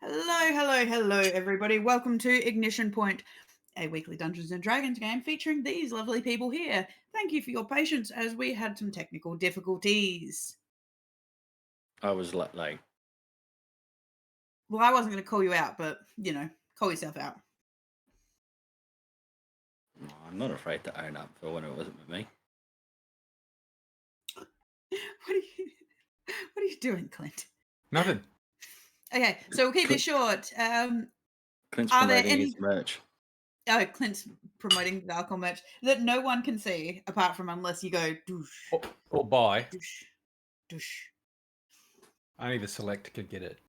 Hello, everybody. Welcome to Ignition Point, a weekly Dungeons and Dragons game featuring these lovely people here. Thank you for your patience as we had some technical difficulties. I was like, Well, I wasn't going to call you out, but, call yourself out. I'm not afraid to own up for when it wasn't with me. What are you doing, Clint? Nothing. Okay, so we'll keep this short. Clint's Are there promoting any- his merch. Oh, Clint's promoting the alcohol merch that no one can see apart from unless you go douche, Or buy. douche, douche. Only the select could get it.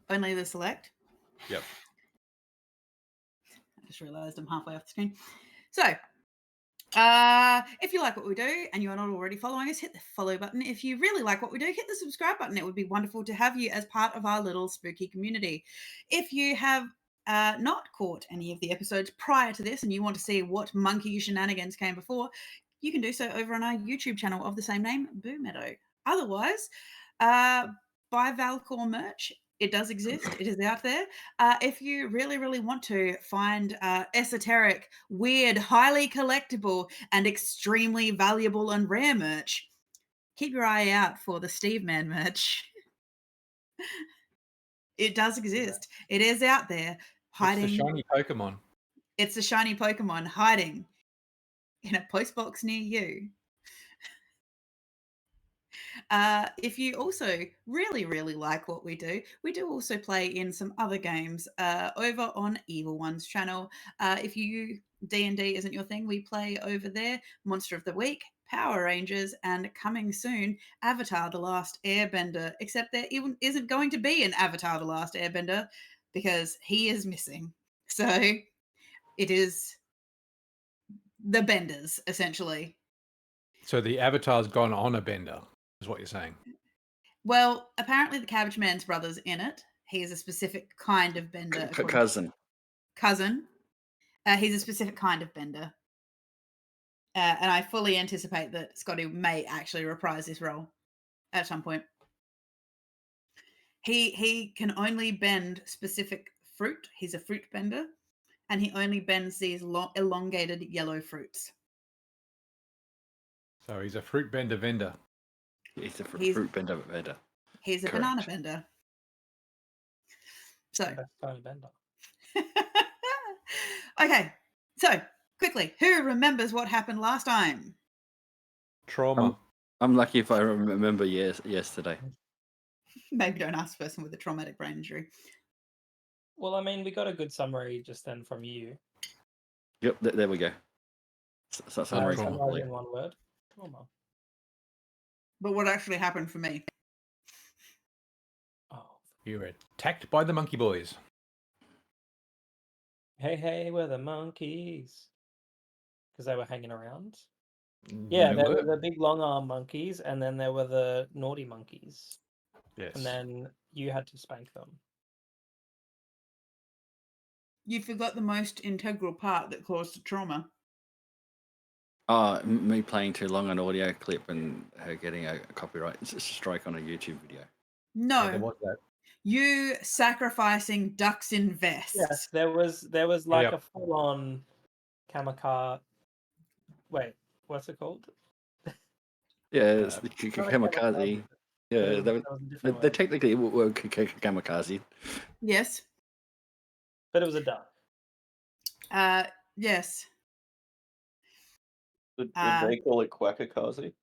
Only the select. Yep. I just realised I'm halfway off the screen. So, if you like what we do and you're not already following us, hit the follow button. If you really like what we do, hit the subscribe button. It would be wonderful to have you as part of our little spooky community. If you have not caught any of the episodes prior to this and you want to see what monkey shenanigans came before, you can do so over on our YouTube channel of the same name, Boo Meadow. Otherwise, buy Valcor merch. It does exist. It is out there. If you really want to find esoteric, weird, highly collectible, and extremely valuable and rare merch, keep your eye out for the Steve Man merch. It does exist. It is out there, hiding. It's the shiny Pokemon. It's a shiny Pokemon hiding in a postbox near you. If you also really like what we do also play in some other games over on Evil One's channel. If you D&D isn't your thing, we play over there Monster of the Week, Power Rangers, and coming soon, Avatar: The Last Airbender. Except there even isn't going to be an Avatar: The Last Airbender because he is missing. So it is the Benders, essentially. So the Avatar's gone on a bender, is what you're saying. Well, apparently the Cabbage Man's brother's in it. He is a specific kind of bender. Cousin. Cousin. He's a specific kind of bender. And I fully anticipate that Scotty may actually reprise this role at some point. He can only bend specific fruit. He's a fruit bender. And he only bends these elongated yellow fruits. So he's a fruit bender vendor. He's a fruit bender. He's a banana bender. So. Best kind of bender. Okay, so quickly, who remembers what happened last time? Trauma. I'm lucky if I remember yesterday. Maybe don't ask the person with a traumatic brain injury. Well, I mean, we got a good summary just then from you. Yep, there we go. Summary summary in one word. Trauma. But what actually happened for me? Oh. You were attacked by the monkey boys. Hey, we're the monkeys. Because they were hanging around. Yeah, there were the big long arm monkeys, and then there were the naughty monkeys. Yes. And then you had to spank them. You forgot the most integral part that caused the trauma. Me playing too long an audio clip and her getting a copyright strike on a YouTube video. No. Yeah, there was that. You sacrificing ducks in vests. Yes, there was like a full on kamikaze. Wait, what's it called? Yeah, it's the kamikaze. Yeah, they technically were kamikaze. Yes. But it was a duck. Yes. Did they call it quackakazi?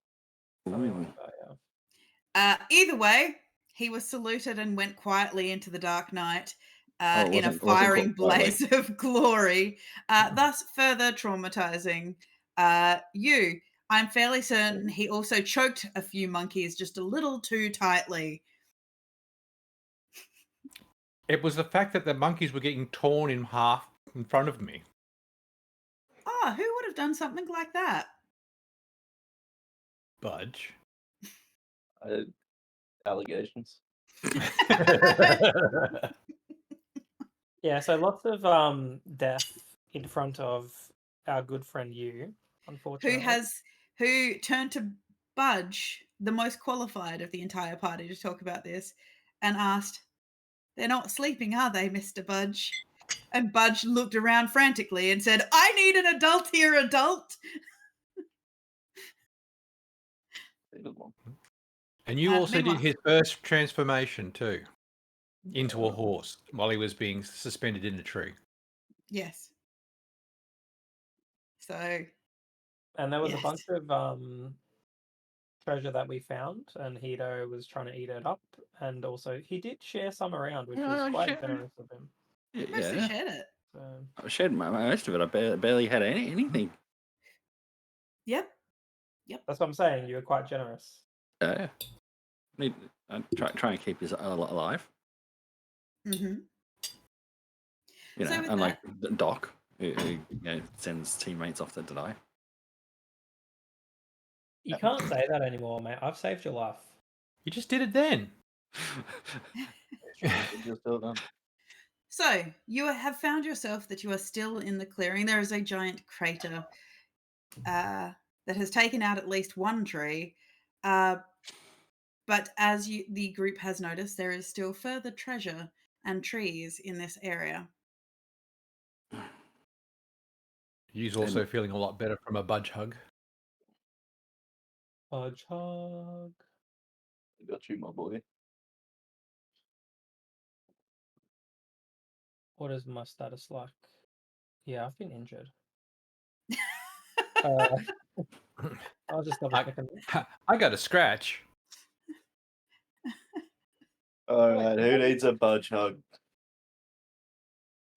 Either way, he was saluted and went quietly into the dark night in a firing blaze of glory, thus further traumatizing you. I'm fairly certain he also choked a few monkeys just a little too tightly. It was the fact that the monkeys were getting torn in half in front of me. Oh, who would have done something like that? Budge. Allegations. Yeah, so lots of death in front of our good friend you, unfortunately. Who turned to Budge, the most qualified of the entire party, to talk about this, and asked, They're not sleeping, are they, Mr. Budge? And Budge looked around frantically and said, I need an adult here, adult. And you also Meanwhile- did his first transformation too, into a horse while he was being suspended in a tree. Yes. So, And there was a Yes. bunch of treasure that we found, and Hito was trying to eat it up. And also, he did share some around, which was quite generous of him. he mostly Yeah. shared it. So, I shared most of it. I barely had anything. Yep. that's what I'm saying. You were quite generous. Yeah. Try and keep us alive. Mm-hmm. You So know, with unlike the Doc, who sends teammates off to die. You can't say that anymore, mate. I've saved your life. You just did it then. Just do it then. So, you have found yourself that you are still in the clearing. There is a giant crater that has taken out at least one tree. But as the group has noticed, there is still further treasure and trees in this area. He's also feeling a lot better from a budge hug. Budge hug. I got you, my boy. What is my status like? Yeah, I've been injured. I'll just double check. I got a scratch. Alright, who needs a budge hug?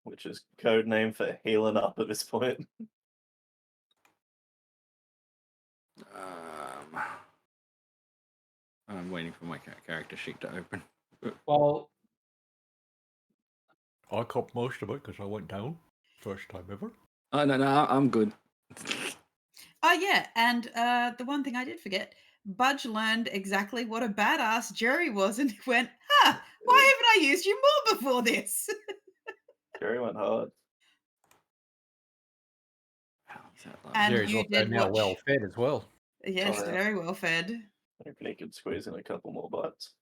Which is code name for healing up at this point. I'm waiting for my character sheet to open. Well, I copped most of it because I went down. First time ever. Oh, no, I'm good. Oh, yeah. And the one thing I did forget, Budge learned exactly what a badass Jerry was and went, why haven't I used you more before this? Jerry went hard. And Jerry's you also did now watch. well fed as well. Yes, Oh, yeah. very well fed. Hoping he could squeeze in a couple more bites.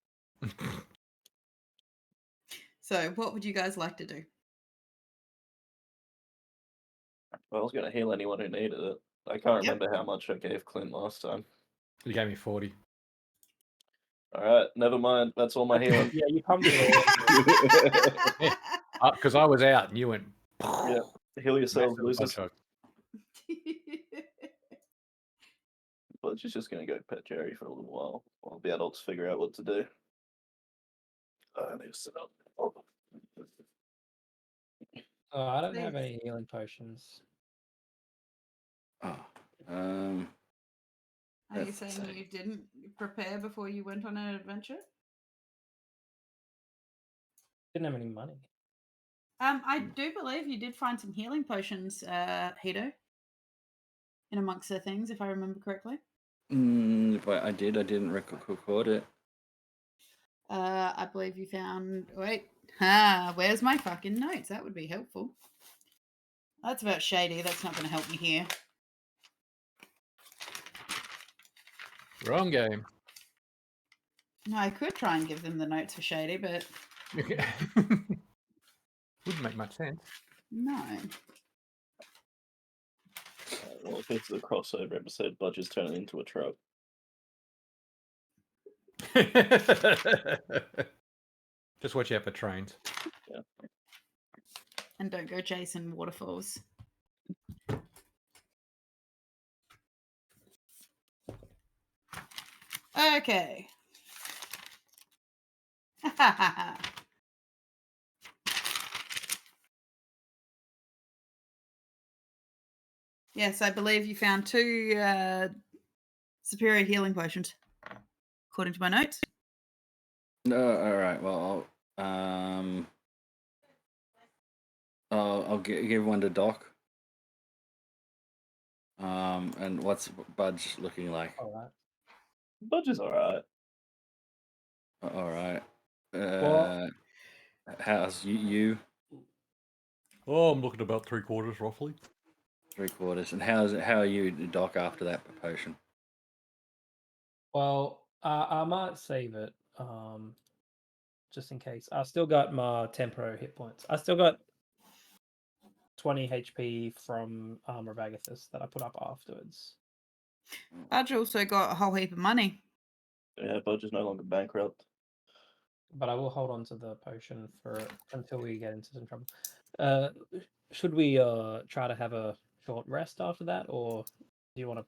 So, what would you guys like to do? Well, I was going to heal anyone who needed it. I can't remember how much I gave Clint last time. You gave me 40. Alright, never mind. That's all my healing. yeah, you pumped it all. Because I was out and you went. Yeah, heal yourselves, Massive losers. budge hug. But she's just going to go pet Jerry for a little while the adults figure out what to do. I need to sit up. I don't have any healing potions. Are you saying you didn't prepare before you went on an adventure? Didn't have any money. I do believe you did find some healing potions, Hito, in amongst the things, if I remember correctly. But I didn't record it. I believe you found. Wait, where's my fucking notes? That would be helpful. That's about Shady. That's not going to help me here. Wrong game. No, I could try and give them the notes for Shady, but Wouldn't make much sense. no. Well, if it's the crossover episode, Budge is turning into a truck. Just watch out for trains. Yeah. And don't go chasing waterfalls. Okay. Yes, I believe you found 2 superior healing potions, according to my notes. No, all right. Well, I'll give one to Doc. And what's Budge looking like? All right. Budge is alright. All right. Well- How's you? Oh, I'm looking about 3/4 roughly. 3/4. And how are you, Doc, after that potion? Well, I might save it. just in case. I still got my tempo hit points. I still got 20 HP from Armor of Agathis that I put up afterwards. Budge also got a whole heap of money. Yeah, Budge is no longer bankrupt. But I will hold on to the potion for until we get into some trouble. Should we try to have a short rest after that, or do you want to?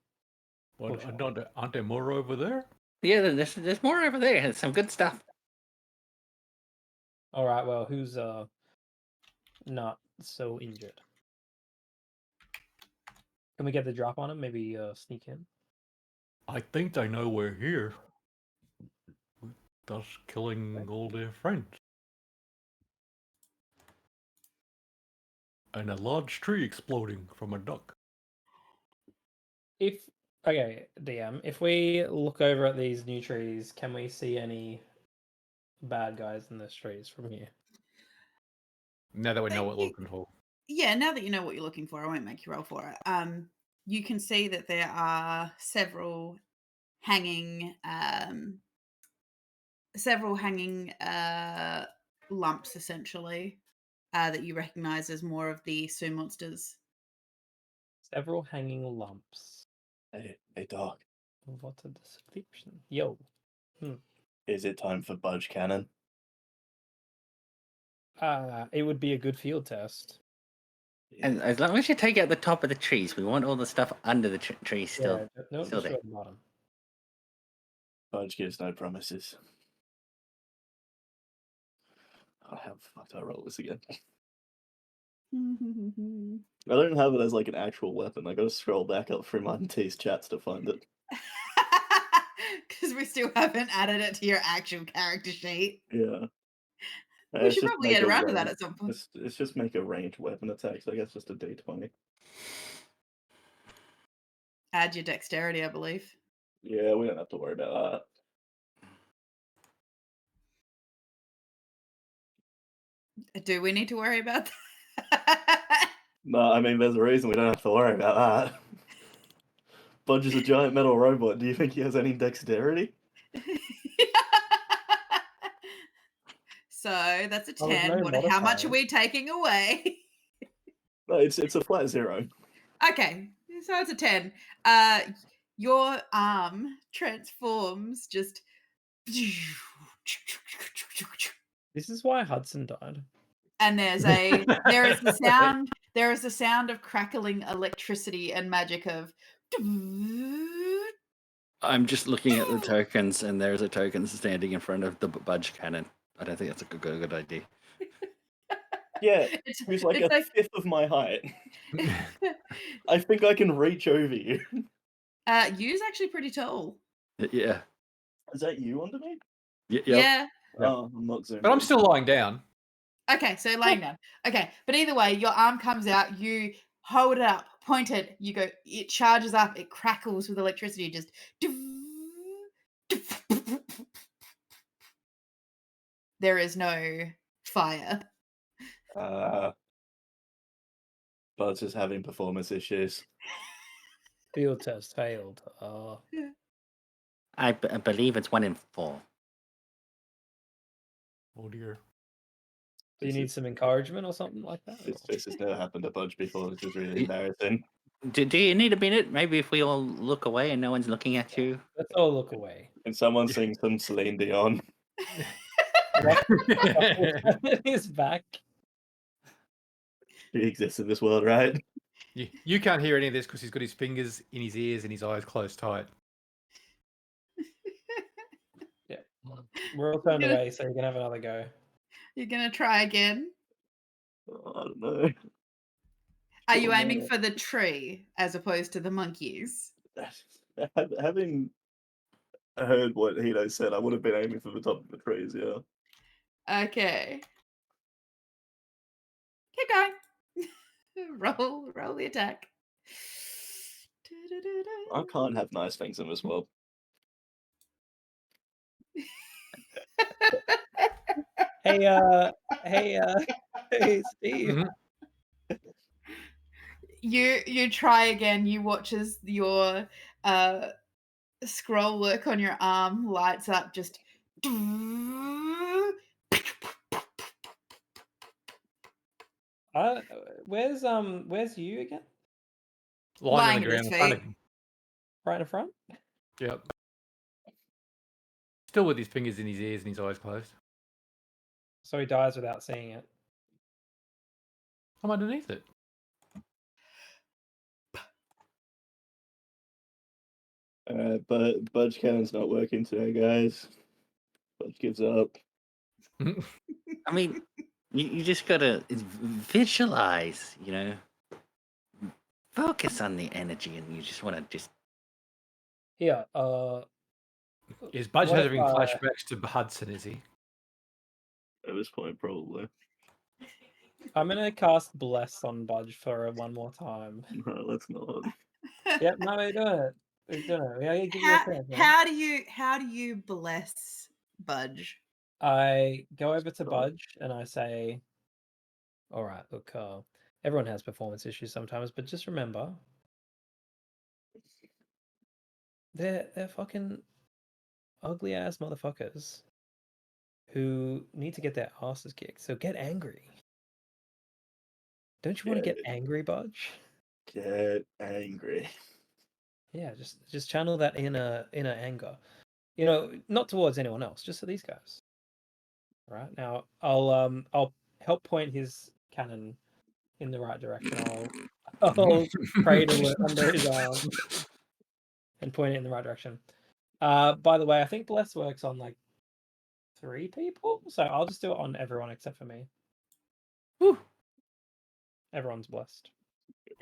What, Push on. aren't there more over there? Yeah, there's more over there. There's some good stuff. All right. Well, who's not so injured? Can we get the drop on him? Maybe sneak in. I think they know we're here. Thus killing all their friends. And a large tree exploding from a duck. Okay, DM, if we look over at these new trees, can we see any bad guys in those trees from here? Now that we know what we're looking for. Yeah, now that you know what you're looking for, I won't make you roll for it. You can see that there are several hanging lumps essentially that you recognize as more of the Sioux monsters. Several hanging lumps. Hey, dog. What a description. Yo. Is it time for Budge Cannon? It would be a good field test. And as long as you take out the top of the trees, we want all the stuff under the tree still. Yeah, no, still just there. go at the bottom. Budge gives no promises. Oh, how the fuck do I roll this again? I don't have it as like an actual weapon. I gotta scroll back up through Monty's chats to find it. Because we still haven't added it to your actual character sheet. Yeah. We should probably get around to that at some point. It's just make a ranged weapon attack, so I guess just a D20. Add your dexterity, I believe. Yeah, we don't have to worry about that. Do we need to worry about that? No, I mean, there's a reason we don't have to worry about that. Budge is a giant metal robot. Do you think he has any dexterity? So that's a Oh, there's 10. no How much are modifier. we taking away? No, it's a flat 0. Okay, so it's a 10. Your arm transforms just. This is why Hudson died. And there is the sound of crackling electricity and magic of. I'm just looking at the tokens, and there's a token standing in front of the Budge Cannon. I don't think that's a good idea. Yeah, he's like a fifth of my height. I think I can reach over you. You's actually pretty tall. Yeah. Is that you under me? Yeah. Oh, I'm not zooming. But I'm still lying down. Okay, so laying down. Okay, but either way, your arm comes out, you hold it up, point it, you go, it charges up, it crackles with electricity, just. There is no fire. Budge is having performance issues. Field test failed. I believe it's 1 in 4. Oh dear. Do you need some encouragement or something like that? This has never happened to Budge before, which is really embarrassing. Do you need a minute? Maybe if we all look away and no one's looking at you. Let's all look away. Can someone sing some Celine Dion? He's back. He exists in this world, right? You can't hear any of this because he's got his fingers in his ears and his eyes closed tight. Yeah. We're all turned away, so you can have another go. You're going to try again? Oh, I don't know. Are you aiming for the tree as opposed to the monkeys? Having heard what Hito said, I would have been aiming for the top of the trees, yeah. Okay. Keep going. roll the attack. I can't have nice things in this world. Hey, Steve. Mm-hmm. You try again. You watch as your scroll work on your arm lights up. Just Where's you again? Lying on Lying the at his ground in front of feet. him. Right in front? Yep. Still with his fingers in his ears and his eyes closed. So he dies without seeing it. I'm underneath it. But Budge Cannon's not working today, guys. Budge gives up. I mean, you just gotta visualize, focus on the energy, and you just want to just. Here, Is Budge What if, having flashbacks to Hudson, is he? At this point, probably. I'm gonna cast Bless on Budge for one more time. No, let's not. Yep, no, we're doing it. We're doing it. Yeah, give you a chance, man. How do you bless Budge? I go over to Sorry. Budge and I say, "All right, look, everyone has performance issues sometimes, but just remember, they're fucking ugly ass motherfuckers who need to get their asses kicked. So get angry. Don't you want to get angry, Budge? Get angry. Yeah, just channel that inner anger. Not towards anyone else, just to these guys. Right now, I'll help point his cannon in the right direction. I'll cradle it under his arm and point it in the right direction. By the way, I think Bless works on like 3 people, so I'll just do it on everyone except for me. Whew. Everyone's blessed.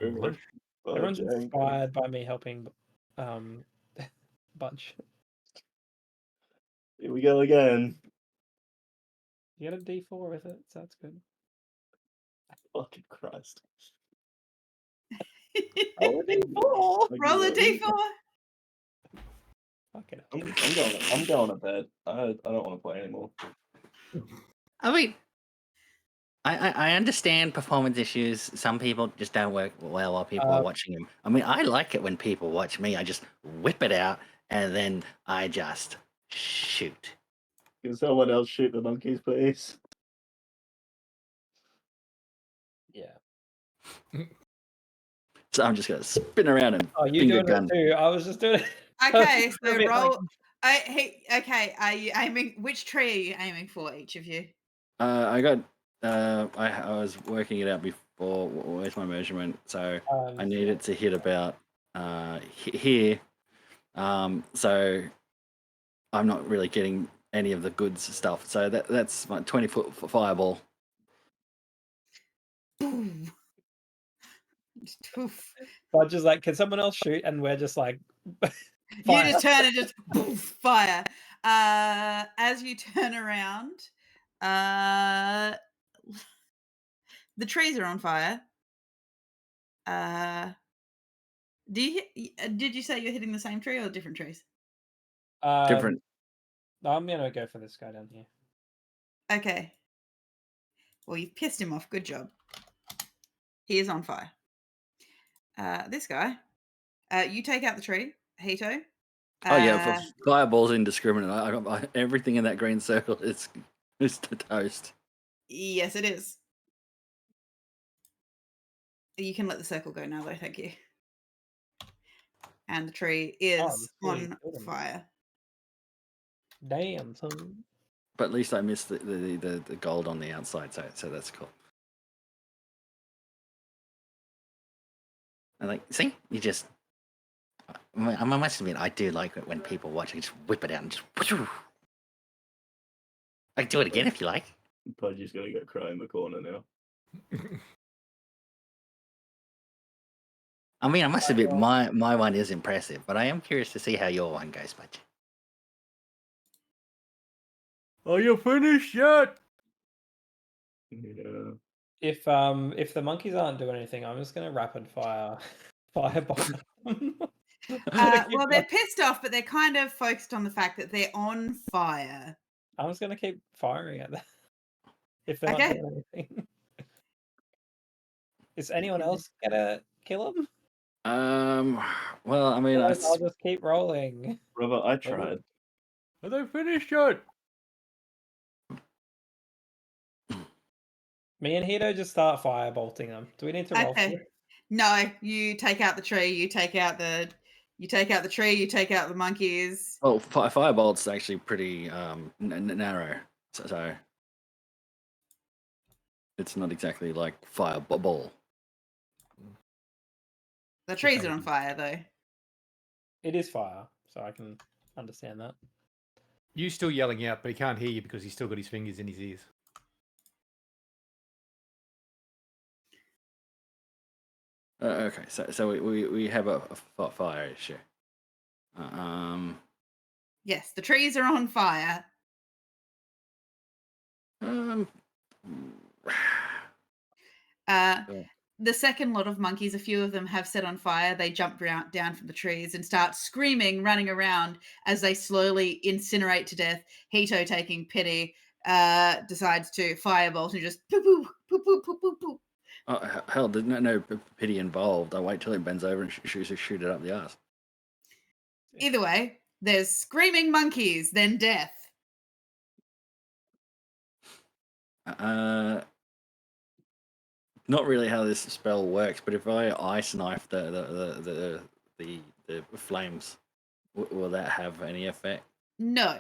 Budge Everyone's angry. inspired by me helping Budge. Here we go again. You get a D4 with it, so that's good. Fucking Christ. Oh, a D4! Roll a d4. Fuck it. I'm going to bed. I don't want to play anymore. I mean, I understand performance issues. Some people just don't work well while people are watching them. I mean, I like it when people watch me. I just whip it out and then I just shoot. Can someone else shoot the monkeys, please? Yeah. So I'm just gonna spin around and Oh, you finger doing gun. it too? I was just doing it. Okay, A so bit like- roll. Okay, are you aiming? Which tree are you aiming for, each of you? I got. I was working it out before. Where's my measurement? So I need it to hit about here. So I'm not really getting any of the goods stuff. So that's my 20-foot fireball. Boom. Poof. Budge is like, can someone else shoot? And we're just like, You fire. just turn and just poof, fire. As you turn around, the trees are on fire. Did you say you're hitting the same tree or different trees? Different. I'm gonna go for this guy down here. Okay. Well, you've pissed him off. Good job. He is on fire. This guy. You take out the tree, Hito. Oh yeah, fireball's indiscriminate. Everything in that green circle is to toast. Yes, it is. You can let the circle go now, though. Thank you. And the tree is on fire. Damn, son. But at least I missed the gold on the outside, so that's cool. And like, see, you just. I must admit, I do like it when people watch. I just whip it out and just. I can do it again if you like. Pudgy's gonna go cry in the corner now. I mean, I must admit, my one is impressive, but I am curious to see how your one goes, Budge. Are you finished yet? Yeah. If the monkeys aren't doing anything, I'm just gonna rapid fire fireball. Well, they're pissed off, but they're kind of focused on the fact that they're on fire. I'm just gonna keep firing at them. If they're not Okay. doing anything. Is anyone else gonna kill them? Well, I mean, Otherwise, I'll just keep rolling. Brother, I tried. Are they finished yet? Me and Hito just start firebolting them. Do we need to roll for Okay. it? No, you take out the tree. You take out the tree. You take out the monkeys. Well, firebolt's actually pretty narrow, so it's not exactly like fireball. The trees are on fire though. It is fire, so I can understand that. You still yelling out, but he can't hear you because he's still got his fingers in his ears. Okay, so we have a fire issue. Yes, the trees are on fire. Yeah. The second lot of monkeys, a few of them have set on fire. They jump down from the trees and start screaming, running around as they slowly incinerate to death. Hito, taking pity, decides to firebolt and just poo poo poo poo poo poo poo. Oh, hell, there's no pity involved. I wait till it bends over and shoot it up the ass. Either way, there's screaming monkeys, then death. Not really how this spell works, but if I ice knife the flames, will that have any effect? No.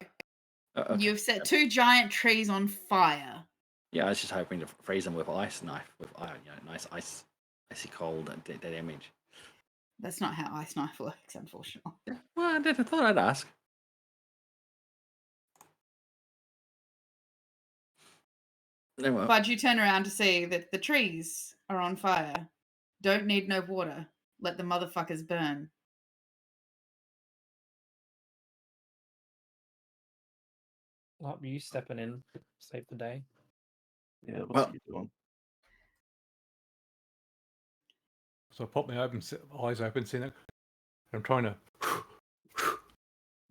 Okay. You've set 2 giant trees on fire. Yeah, I was just hoping to freeze them with ice knife, with nice icy cold damage. That's not how ice knife works, unfortunately. Yeah. Well, I thought I'd ask. Anyway. But you turn around to see that the trees are on fire. Don't need no water. Let the motherfuckers burn. What you stepping in, save the day? Yeah, what's he doing? So I pop my eyes open, seeing it. I'm trying to.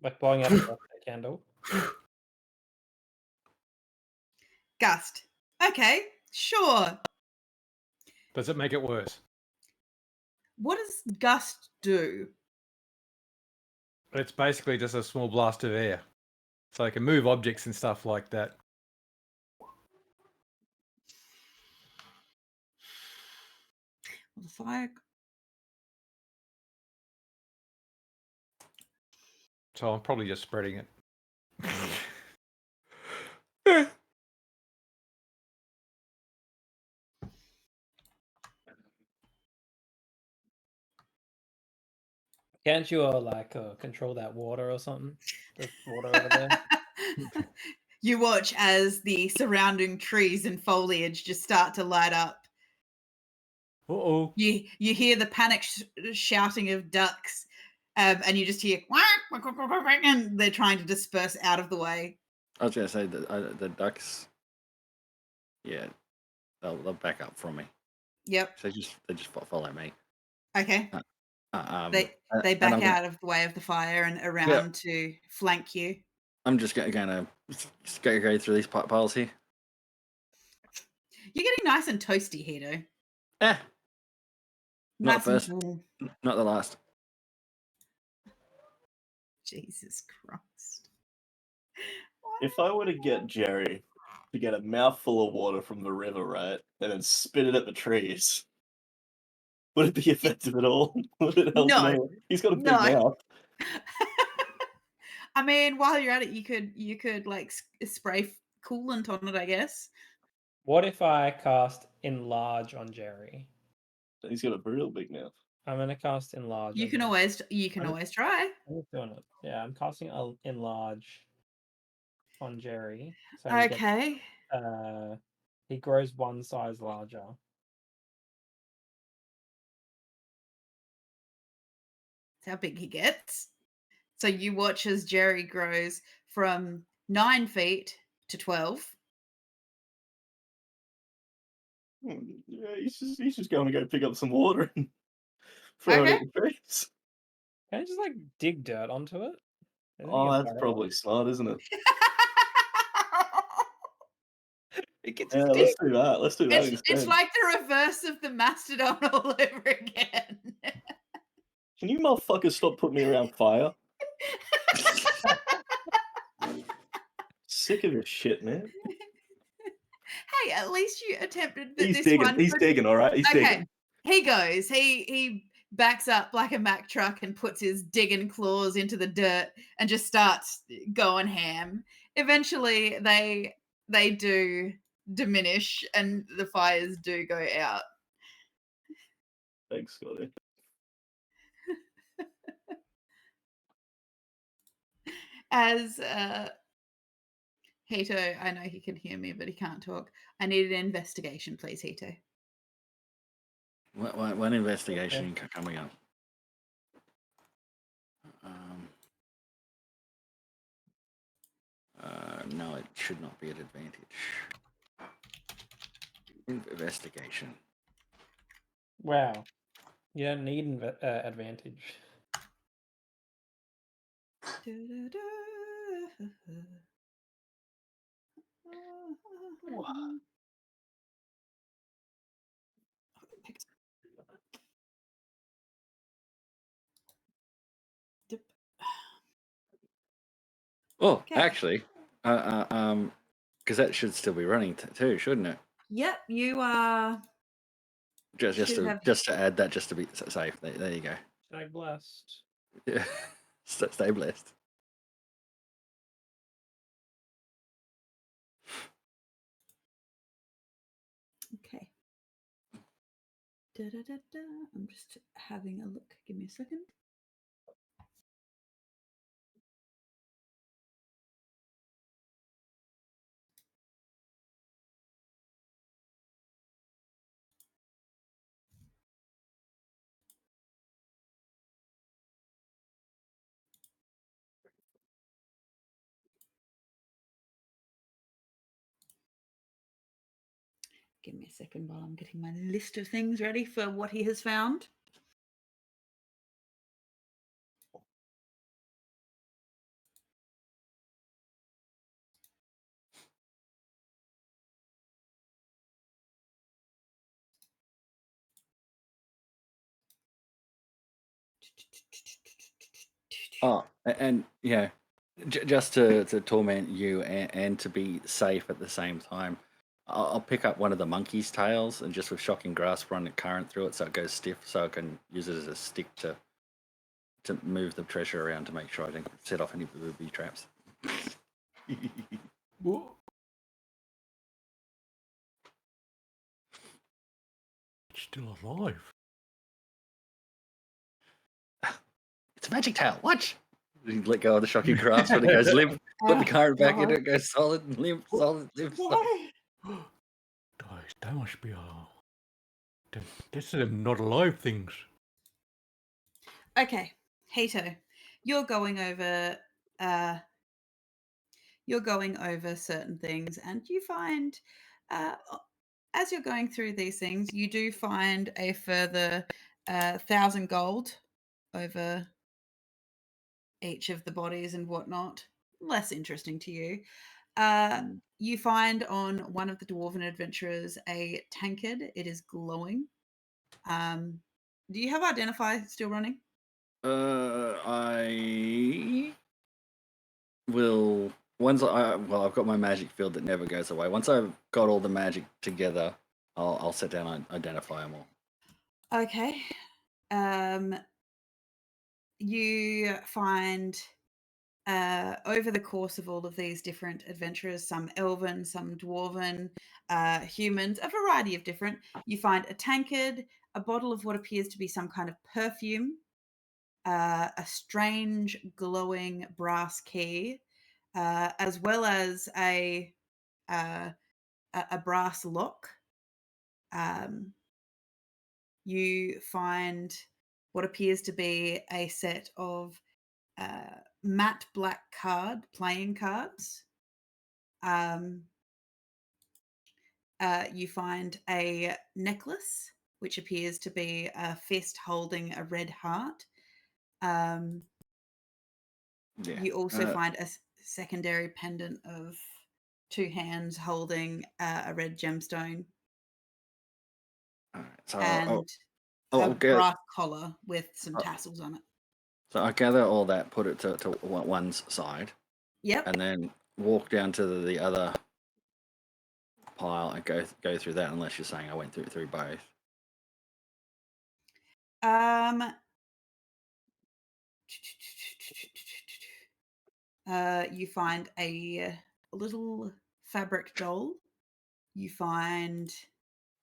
Like blowing out a birthday candle. Gust. Okay, sure. Does it make it worse? What does gust do? It's basically just a small blast of air. So I can move objects and stuff like that. Well, the fire. So I'm probably just spreading it. Can't you control that water or something? The water over there. You watch as the surrounding trees and foliage just start to light up. Uh-oh. You hear the panic shouting of ducks, and you just hear quack, quack, quack, quack, and they're trying to disperse out of the way. I was gonna say the ducks. Yeah, they'll back up from me. Yep. So they just follow me. Okay. They back out of the way of the fire and around to flank you. I'm just gonna go through these piles here. You're getting nice and toasty, Hito. Not Nice first, and not the last. Jesus Christ. If I were to get Jerry to get a mouthful of water from the river, right, and then spit it at the trees, would it be effective at all? Would it help? No. He's got a big No. mouth. I mean, while you're at it, you could like spray coolant on it, I guess. What if I cast Enlarge on Jerry? He's got a real big mouth. I'm gonna cast Enlarge. You can always try. I'm just doing it. Yeah, I'm casting Enlarge on Jerry. So Okay. he grows 1 size larger. That's how big he gets. So you watch as Jerry grows from 9 feet to 12. Yeah, he's just going to go pick up some water and throw it at the trees. Can I just dig dirt onto it? Oh, that's probably smart, isn't it? Yeah, let's do that. Let's do that instead. It's like the reverse of the mastodon all over again. Can you motherfuckers stop putting me around fire? Sick of this shit, man. Hey, at least you attempted He's this digging. one. He's digging. All right. He's Okay. digging. He goes. He backs up like a Mack truck and puts his digging claws into the dirt and just starts going ham. Eventually, they do diminish and the fires do go out. Thanks, Scotty. As Hito, I know he can hear me, but he can't talk. I need an investigation, please, Hito. One investigation coming up. No, it should not be an advantage. Investigation. Wow. You don't need advantage. Oh, Okay. actually, because that should still be running too, shouldn't it? Yep, you are. Just should have. to add that, just to be safe. There you go. Stay blessed. Yeah, stay blessed. Okay. I'm just having a look. Give me a second. Give me a second while I'm getting my list of things ready for what he has found. Oh, and yeah, just to torment you and to be safe at the same time, I'll pick up one of the monkey's tails and just with shocking grasp run a current through it so it goes stiff, so I can use it as a stick to move the treasure around to make sure I don't set off any booby traps. What? It's still alive. It's a magic tail. Watch. You let go of the shocking grasp when it goes limp. Put the current back in it. Goes solid and limp. Solid, limp. Solid. Guys, that must be that's not alive things. Okay, Hito, you're going over certain things, and you find, as you're going through these things, you do find a further 1,000 gold over each of the bodies and whatnot. Less interesting to you. You find on one of the dwarven adventurers a tankard. It is glowing. Do you have Identify still running? I will. I've got my magic field that never goes away. Once I've got all the magic together, I'll sit down and identify them all. Okay. You find over the course of all of these different adventurers, some elven, some dwarven, humans, a variety of different, you find a tankard, a bottle of what appears to be some kind of perfume, a strange glowing brass key, as well as a brass lock. You find what appears to be a set of matte black playing cards. You find a necklace, which appears to be a fist holding a red heart. You also find a secondary pendant of 2 hands holding a red gemstone. So and a brass collar with some tassels on it. So I gather all that, put it to one's side. Yep. And then walk down to the other pile and go through that, unless you're saying I went through both. You find a little fabric doll. You find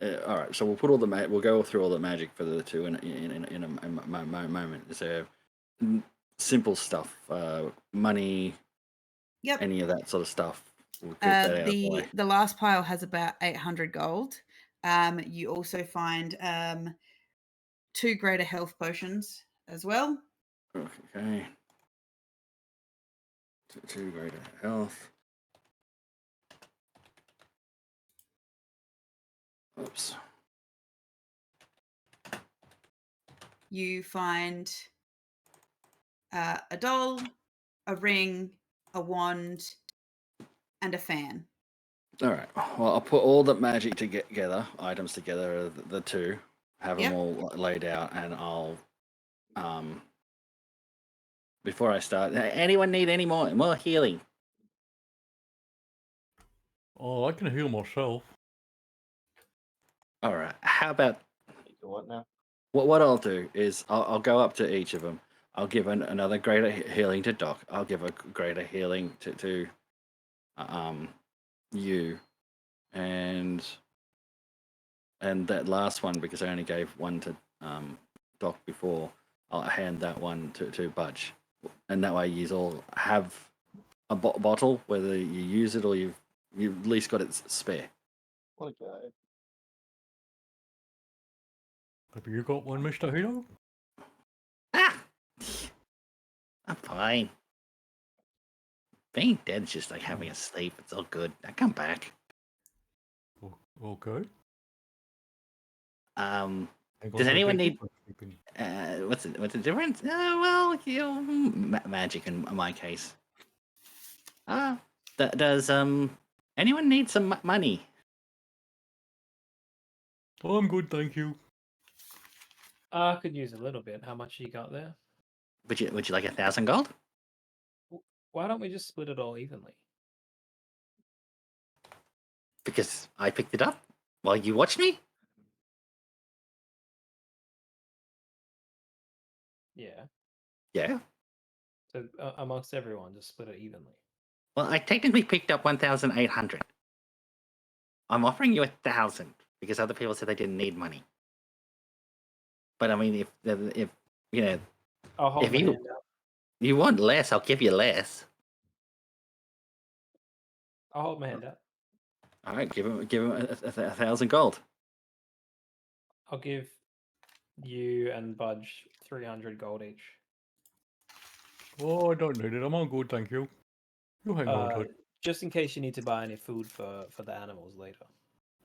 All right, so we'll put all the we'll go through all the magic for the two in a moment. So simple stuff, money, yep. any of that sort of stuff. We'll get that out of the way. The last pile has about 800 gold. You also find 2 greater health potions as well. Okay. 2 greater health. Oops. You find a doll, a ring, a wand, and a fan. All right. Well, I'll put all the magic items together, the two, have Yep. them all laid out, and I'll before I start. Anyone need any more healing? Oh, I can heal myself. All right. How about What now? what I'll do is I'll go up to each of them. I'll give another greater healing to Doc. I'll give a greater healing to you, and that last one, because I only gave one to Doc before. I'll hand that one to Budge, and that way you all have a bottle, whether you use it or you've at least got it spare. What a guy. Have you got one, Mr. Hero? Ah, I'm fine. Being dead is just like having a sleep. It's all good. I come back. Okay. Does anyone need? What's the difference? Well, magic in my case. Does anyone need some money? Oh, I'm good, thank you. I could use a little bit. How much you got there? Would you like 1,000 gold? Why don't we just split it all evenly? Because I picked it up while you watched me. Yeah. Yeah. So amongst everyone, just split it evenly. Well, I technically picked up 1,800. I'm offering you 1,000 because other people said they didn't need money. But I mean, if you know, I'll hold if my hand out. you want less, I'll give you less. I'll hold my hand out. All right, give him 1,000 gold. I'll give you and Budge 300 gold each. Oh, I don't need it. I'm all good, thank you. You hang on to it. Just in case you need to buy any food for the animals later.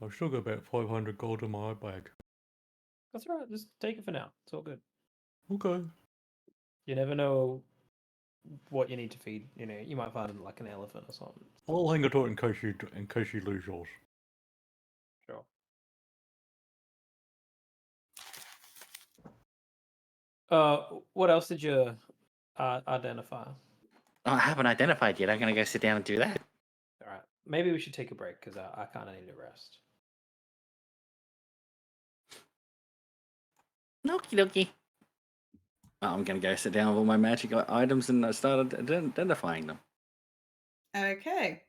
I've still got about 500 gold in my bag. That's all right. Just take it for now. It's all good. Okay. You never know what you need to feed. You know, you might find like an elephant or something. I'll hang on to it in case you lose yours. Sure. What else did you identify? I haven't identified yet. I'm gonna go sit down and do that. All right. Maybe we should take a break because I kind of need a rest. Okie dokie. I'm gonna go sit down with all my magic items and start identifying them. Okay.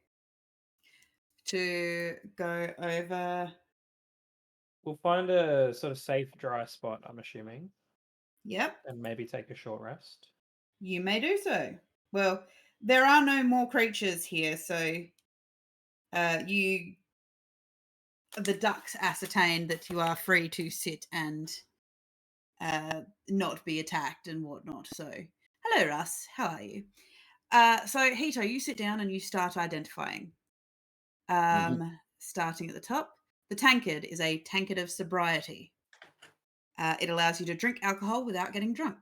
To go over. We'll find a sort of safe, dry spot, I'm assuming, Yep. and maybe take a short rest. You may do so. Well, there are no more creatures here, so the ducks ascertain that you are free to sit and not be attacked and whatnot. So, hello, Russ. How are you? So, Hito, you sit down and you start identifying. Starting at the top, the tankard is a tankard of sobriety. It allows you to drink alcohol without getting drunk.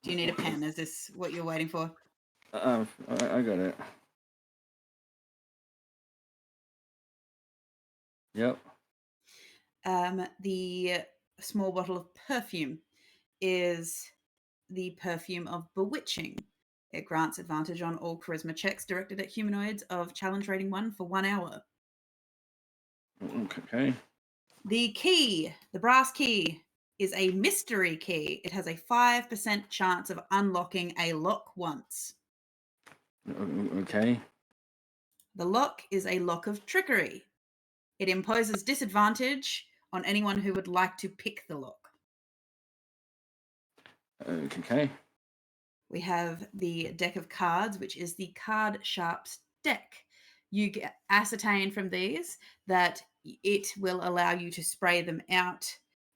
Do you need a pen? Is this what you're waiting for? I got it. Yep. The small bottle of perfume is the perfume of bewitching. It grants advantage on all charisma checks directed at humanoids of challenge rating 1 for 1 hour. Okay. The key, the brass key, is a mystery key. It has a 5% chance of unlocking a lock once. Okay. The lock is a lock of trickery. It imposes disadvantage on anyone who would like to pick the lock. Okay. We have the deck of cards, which is the Card Sharps deck. You get ascertain from these that it will allow you to spray them out,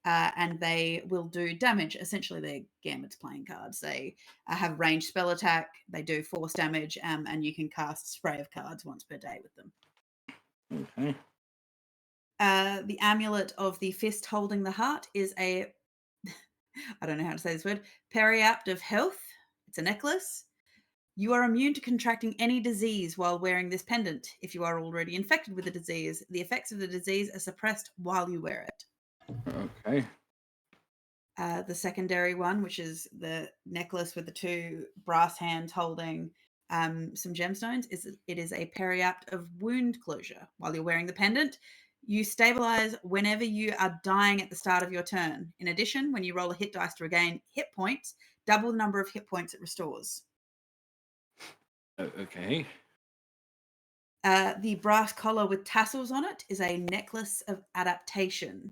and they will do damage. Essentially, they're Gambit's playing cards. They have ranged spell attack, they do force damage, and you can cast spray of cards once per day with them. Okay. The amulet of the fist holding the heart is a, I don't know how to say this word, periapt of health. It's a necklace. You are immune to contracting any disease while wearing this pendant. If you are already infected with the disease, the effects of the disease are suppressed while you wear it. Okay. The secondary one, which is the necklace with the 2 brass hands holding some gemstones, it is a periapt of wound closure. While you're wearing the pendant, you stabilize whenever you are dying at the start of your turn. In addition, when you roll a hit dice to regain hit points, double the number of hit points it restores. Okay. The brass collar with tassels on it is a necklace of adaptation.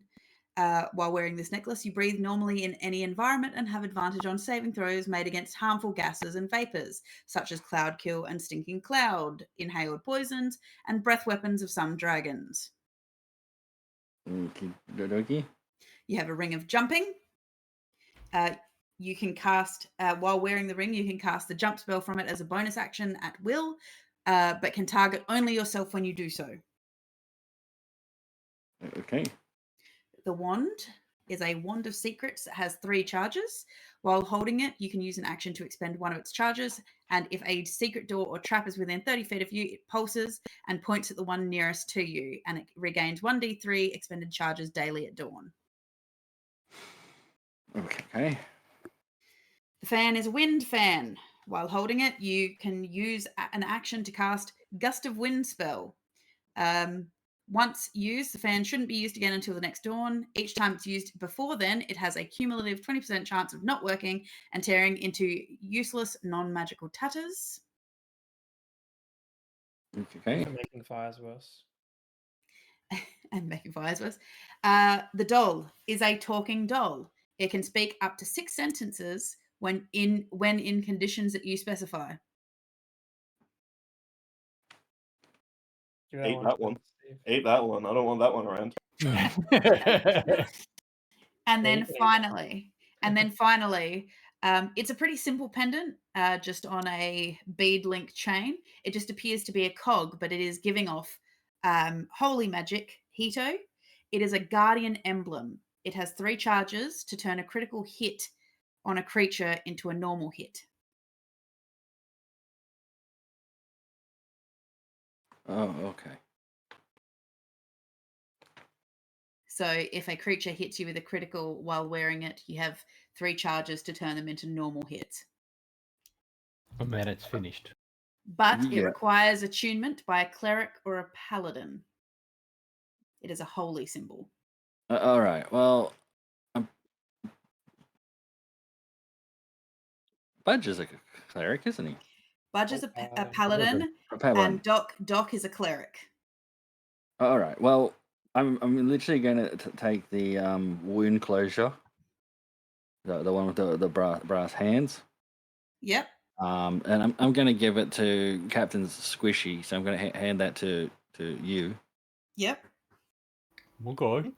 While wearing this necklace, you breathe normally in any environment and have advantage on saving throws made against harmful gases and vapors, such as cloud kill and stinking cloud, inhaled poisons, and breath weapons of some dragons. Okay. You have a ring of jumping. You can cast, while wearing the ring, you can cast the jump spell from it as a bonus action at will, but can target only yourself when you do so. Okay. The wand is a wand of secrets that has 3 charges. While holding it, you can use an action to expend one of its charges, and if a secret door or trap is within 30 feet of you, it pulses and points at the one nearest to you, and it regains 1d3 expended charges daily at dawn. Okay. The fan is a wind fan. While holding it, you can use an action to cast Gust of Wind spell. Once used, the fan shouldn't be used again until the next dawn. Each time it's used before then, it has a cumulative 20% chance of not working and tearing into useless non-magical tatters. Okay. For making fires worse. And making fires worse. The doll is a talking doll. It can speak up to 6 sentences when in conditions that you specify. Do you Ate want that to- one. Steve? Ate that one. I don't want that one around. And Yeah, then you can finally, it's a pretty simple pendant, just on a bead link chain. It just appears to be a cog, but it is giving off holy magic, Hito. It is a guardian emblem. It has 3 charges to turn a critical hit on a creature into a normal hit. Oh, okay. So if a creature hits you with a critical while wearing it, you have 3 charges to turn them into normal hits. And then it's finished. But it Yeah. requires attunement by a cleric or a paladin. It is a holy symbol. All right. Well, Budge is a cleric, isn't he? Budge is a paladin. paladin, A paladin. and Doc is a cleric. All right. Well, I'm literally going to take the wound closure, the one with the brass hands. Yep. And I'm going to give it to Captain Squishy. So I'm going to hand that to you. Yep. Okay.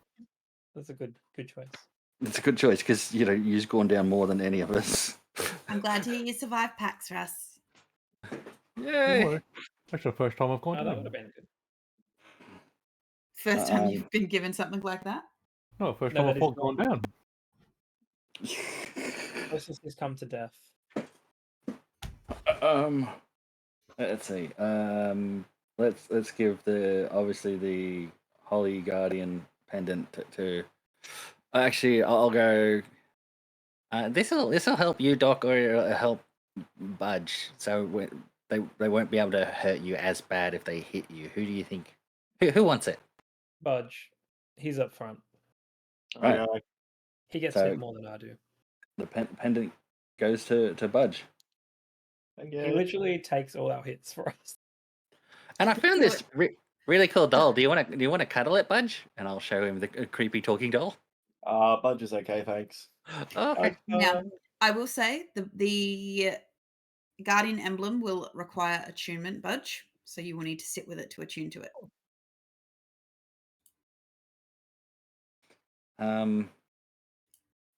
That's a good choice. It's a good choice because you've gone down more than any of us. I'm glad to hear you survived PAX, Russ. Yay! That's the first time I've gone Oh, that down. would have been good. First time you've been given something like that? No, first No, time that I've is gone down. Closest has come to death. Let's see. Let's give obviously the Holy Guardian pendant to. Actually, I'll go. This will help you, Doc, or it'll help Budge, so they won't be able to hurt you as bad if they hit you. Who do you think? Who wants it? Budge, he's up front. Right. Okay. He gets So- hit more than I do. The pendant goes to Budge. He Okay. literally takes all our hits for us. And I found this really cool doll. Do you want to cuddle it, Budge? And I'll show him the creepy talking doll. Budge is okay, thanks. Oh, okay. Now, I will say the Guardian emblem will require attunement, Budge. So you will need to sit with it to attune to it.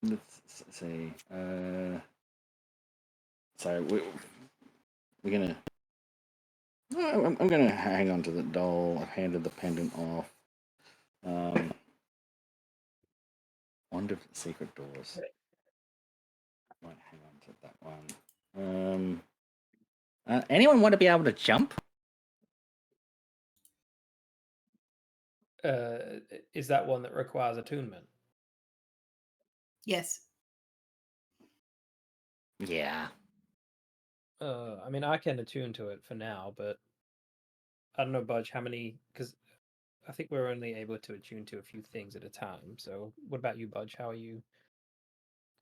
Let's see. So we're gonna. I'm gonna hang on to the doll. I've handed the pendant off. Wand of secret doors. Might hang on to that one. Anyone want to be able to jump? Is that one that requires attunement? Yes. Yeah. I mean, I can attune to it for now, but I don't know, Budge, how many? Because I think we're only able to attune to a few things at a time. So, what about you, Budge? How are you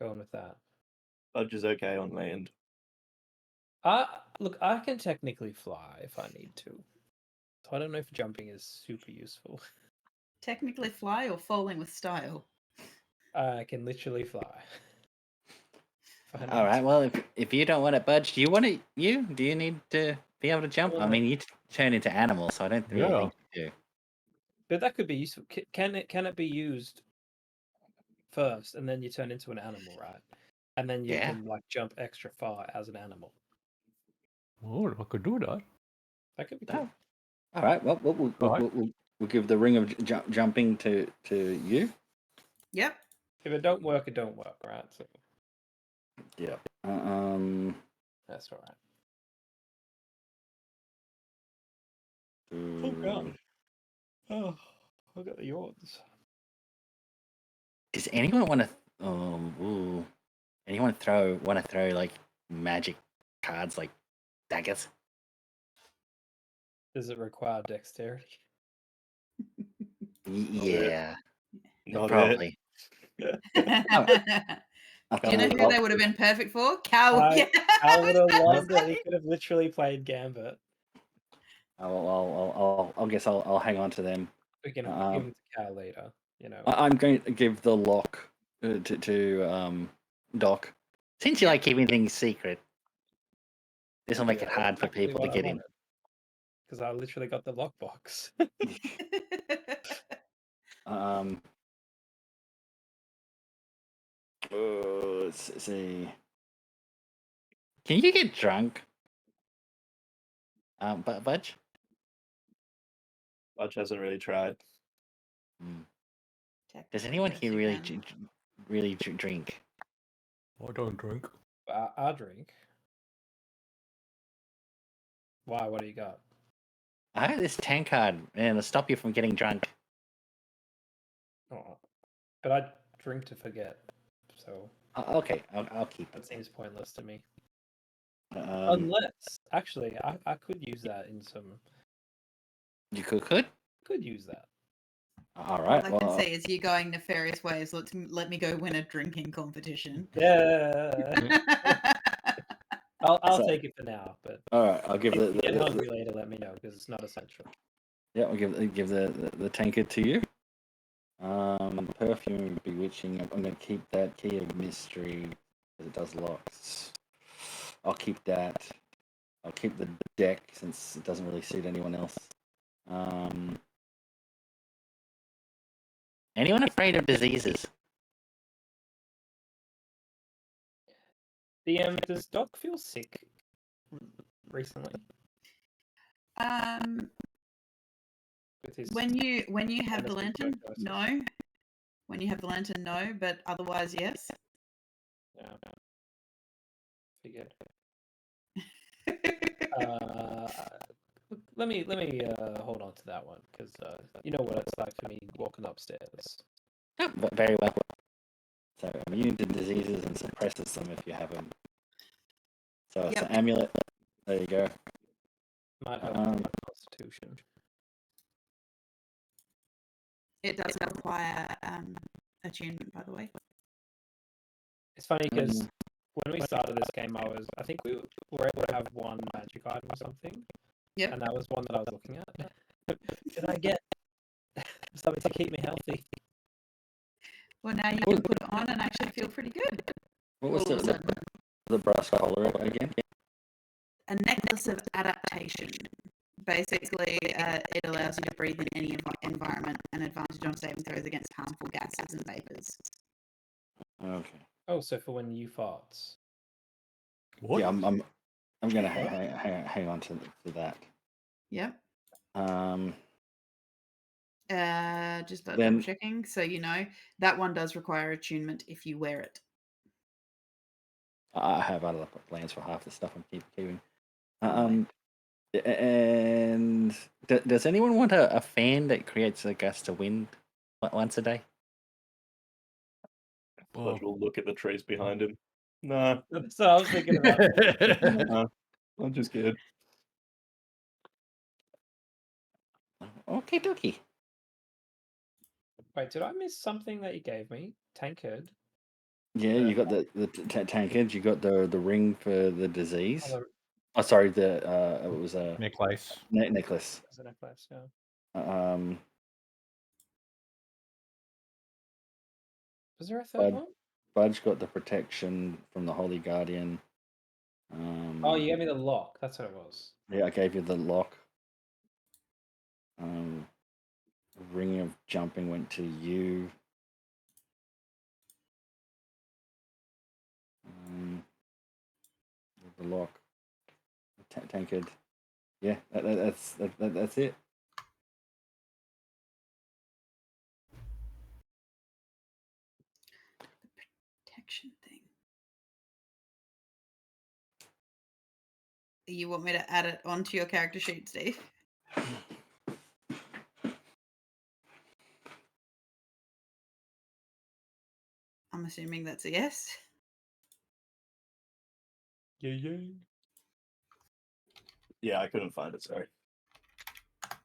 going with that? Budge is okay on land. Look, I can technically fly if I need to. So I don't know if jumping is super useful. Technically fly or falling with style. I can literally fly. If I need All right. to. Well, if you don't want it, Budge, do you want it? Do you need to be able to jump? I mean, you turn into animals, so I don't really think you do. But that could be useful. Can it be used first, and then you turn into an animal, right? And then you Yeah. can like jump extra far as an animal. Oh, I could do that. That could be Oh. cool. All right. Well, we'll give the ring of jumping to you. Yep. If it don't work, it don't work, right? So Yeah. that's all right. Mm, Oh, I got the yawns. Does anyone want to? Anyone want to throw like magic cards like daggers? Does it require dexterity? Yeah, Not probably. Do you know who they would have been perfect for? Cal. I would have loved it. He could have literally played Gambit. I guess I'll hang on to them. We can give him to Cal later. You know. I'm going to give the lock to Doc. Since you like keeping things secret, this will make it hard for people to get in. Because I literally got the lockbox. Let's see. Can you get drunk? Budge? Budge hasn't really tried. Does anyone here really drink? I don't drink. I drink. Why? What do you got? I have this tankard, and it'll stop you from getting drunk. Oh, but I drink to forget. So Okay, I'll keep that it. seems pointless to me. Unless Actually, I could use that in some. you could. Could use that. All right. All I can say is you going nefarious ways. Let me go win a drinking competition. Yeah. I'll take it for now, but all right, I'll give if you get hungry later, let me know because it's not essential. Yeah, I'll give the tankard to you. Perfume, bewitching. I'm going to keep that. Key of mystery because it does locks. I'll keep that. I'll keep the deck since it doesn't really suit anyone else. Anyone afraid of diseases? Does Doc feel sick recently? With his When you have the Honestly, lantern, tuberculosis. no. When you have the lantern, no. But otherwise, yes. Yeah. Figured. Let me hold on to that one because you know what it's like for me walking upstairs. Oh, very well. So immune to diseases and suppresses them if you have them. So it's Yep. an amulet. There you go. Might help Um, with my constitution. It does require attunement, by the way. It's funny because Um, when we started this game, I think we were able to have one magic item or something. Yep. And that was one that I was looking at. Did I get something to keep me healthy? Well, now you can put it on and actually feel pretty good. what was All of a sudden. the brass collar again? A necklace of adaptation. Basically, it allows you to breathe in any environment, an advantage on saving throws against harmful gases and vapors. Okay. Oh, so for when you farts. What? Yeah, I'm gonna hang on to that. Yep. Just Then- double checking, so you know that one does require attunement if you wear it. I have other plans for half the stuff I'm keeping. Right. And does anyone want a fan that creates a gust of wind once a day? Well, We'll look at the trees behind him. Nah, That's what I was thinking about. nah, I'm just kidding. Okay, dokie. Wait, did I miss something that you gave me? Tankard? Yeah, you got the tankage. You got the ring for the disease. Oh, Oh, sorry, it was a necklace. necklace. there's a necklace, yeah. Was there a third one? Budge got the protection from the Holy Guardian. Oh, you gave me the lock. That's what it was. Yeah, I gave you the lock. Ring of jumping went to you. The lock. Tankard. Yeah, that's it. Protection thing. You want me to add it onto your character sheet, Steve? I'm assuming that's a yes. Yeah. Yeah, I couldn't find it. Sorry.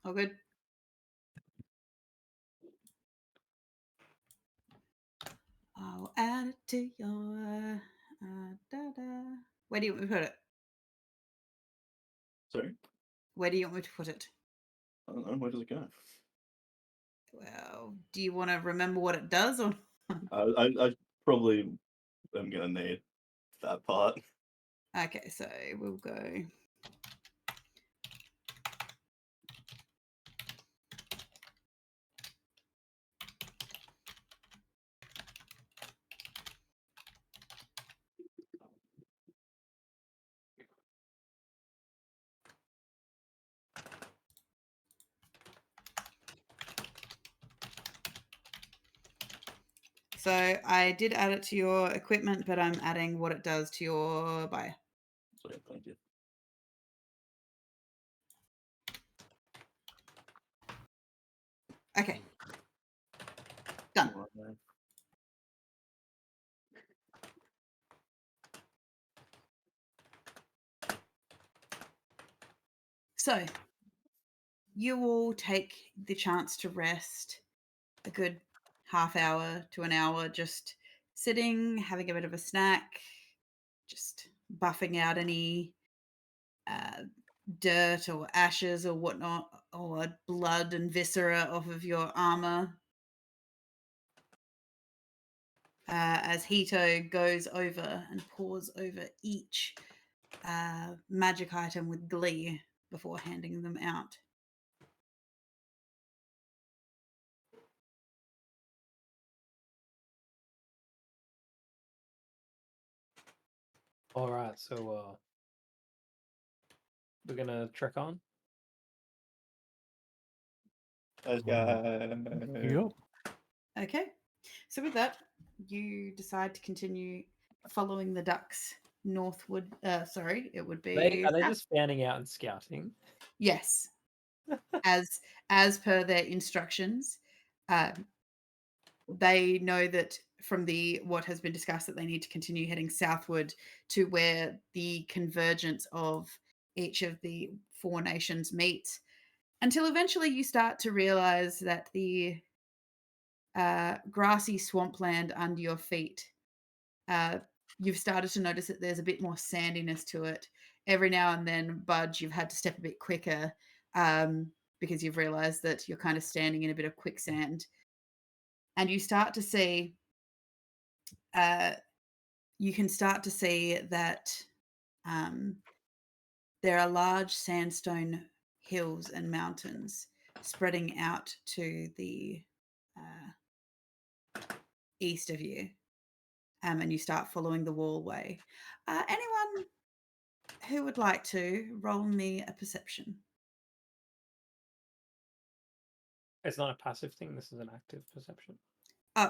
All good. I'll add it to your. Where do you want me to put it? Sorry. Where do you want me to put it? I don't know. Where does it go? Well, do you want to remember what it does, or? I probably am gonna need that part. Okay, so we'll go. So I did add it to your equipment, but I'm adding what it does to your bio. Sorry, thank you. Okay. Done. Right. So you will take the chance to rest a good half hour to an hour, just sitting, having a bit of a snack, just buffing out any dirt or ashes or whatnot, or blood and viscera off of your armor. As Hito goes over and pores over each magic item with glee before handing them out. All right, so we're gonna trek on. Those guys. Yep. Okay, so with that, you decide to continue following the ducks northward. Sorry, it would be Are they just fanning out and scouting? yes, as per their instructions. They know that from what has been discussed, that they need to continue heading southward to where the convergence of each of the 4 nations meets, until eventually you start to realize that the grassy swampland under your feet, you've started to notice that there's a bit more sandiness to it. Every now and then, Budge, you've had to step a bit quicker because you've realized that you're kind of standing in a bit of quicksand. And you start to see, you can start to see that there are large sandstone hills and mountains spreading out to the east of you. And you start following the wallway. Anyone who would like to roll me a perception? It's not a passive thing. This is an active perception.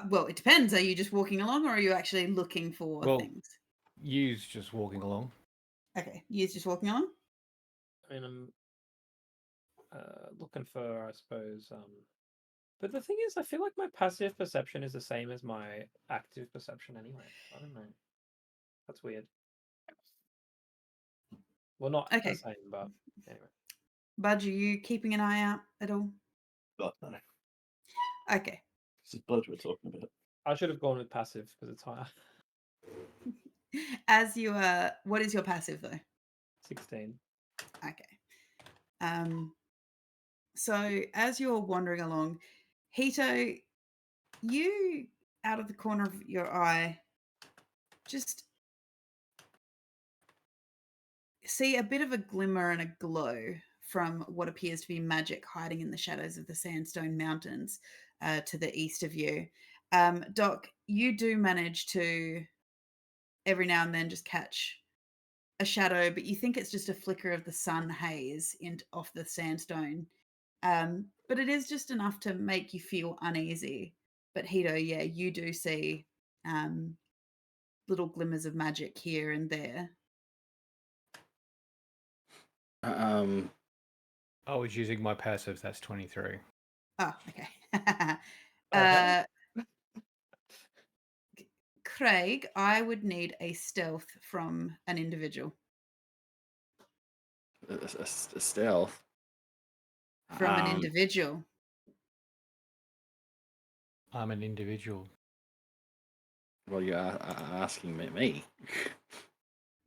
Well, it depends. Are you just walking along, or are you actually looking for things? You's just walking along. Okay, you're just walking along. I mean, I'm looking for, I suppose. But the thing is, I feel like my passive perception is the same as my active perception anyway. I don't know. That's weird. Well, not the same, but anyway. Budge, are you keeping an eye out at all? God, no. Okay. This is Budge we're talking about. I should have gone with passive because it's higher. As you what is your passive though? 16. Okay. So as you're wandering along, Hito, you, out of the corner of your eye, just see a bit of a glimmer and a glow from what appears to be magic hiding in the shadows of the sandstone mountains to the east of you. Doc, you do manage to every now and then just catch a shadow, but you think it's just a flicker of the sun haze off the sandstone. But it is just enough to make you feel uneasy. But Hito, yeah, you do see little glimmers of magic here and there. I was using my passive. That's 23. Oh, okay. Craig, I would need a stealth from an individual. A stealth? From an individual. I'm an individual. Well, you're asking me.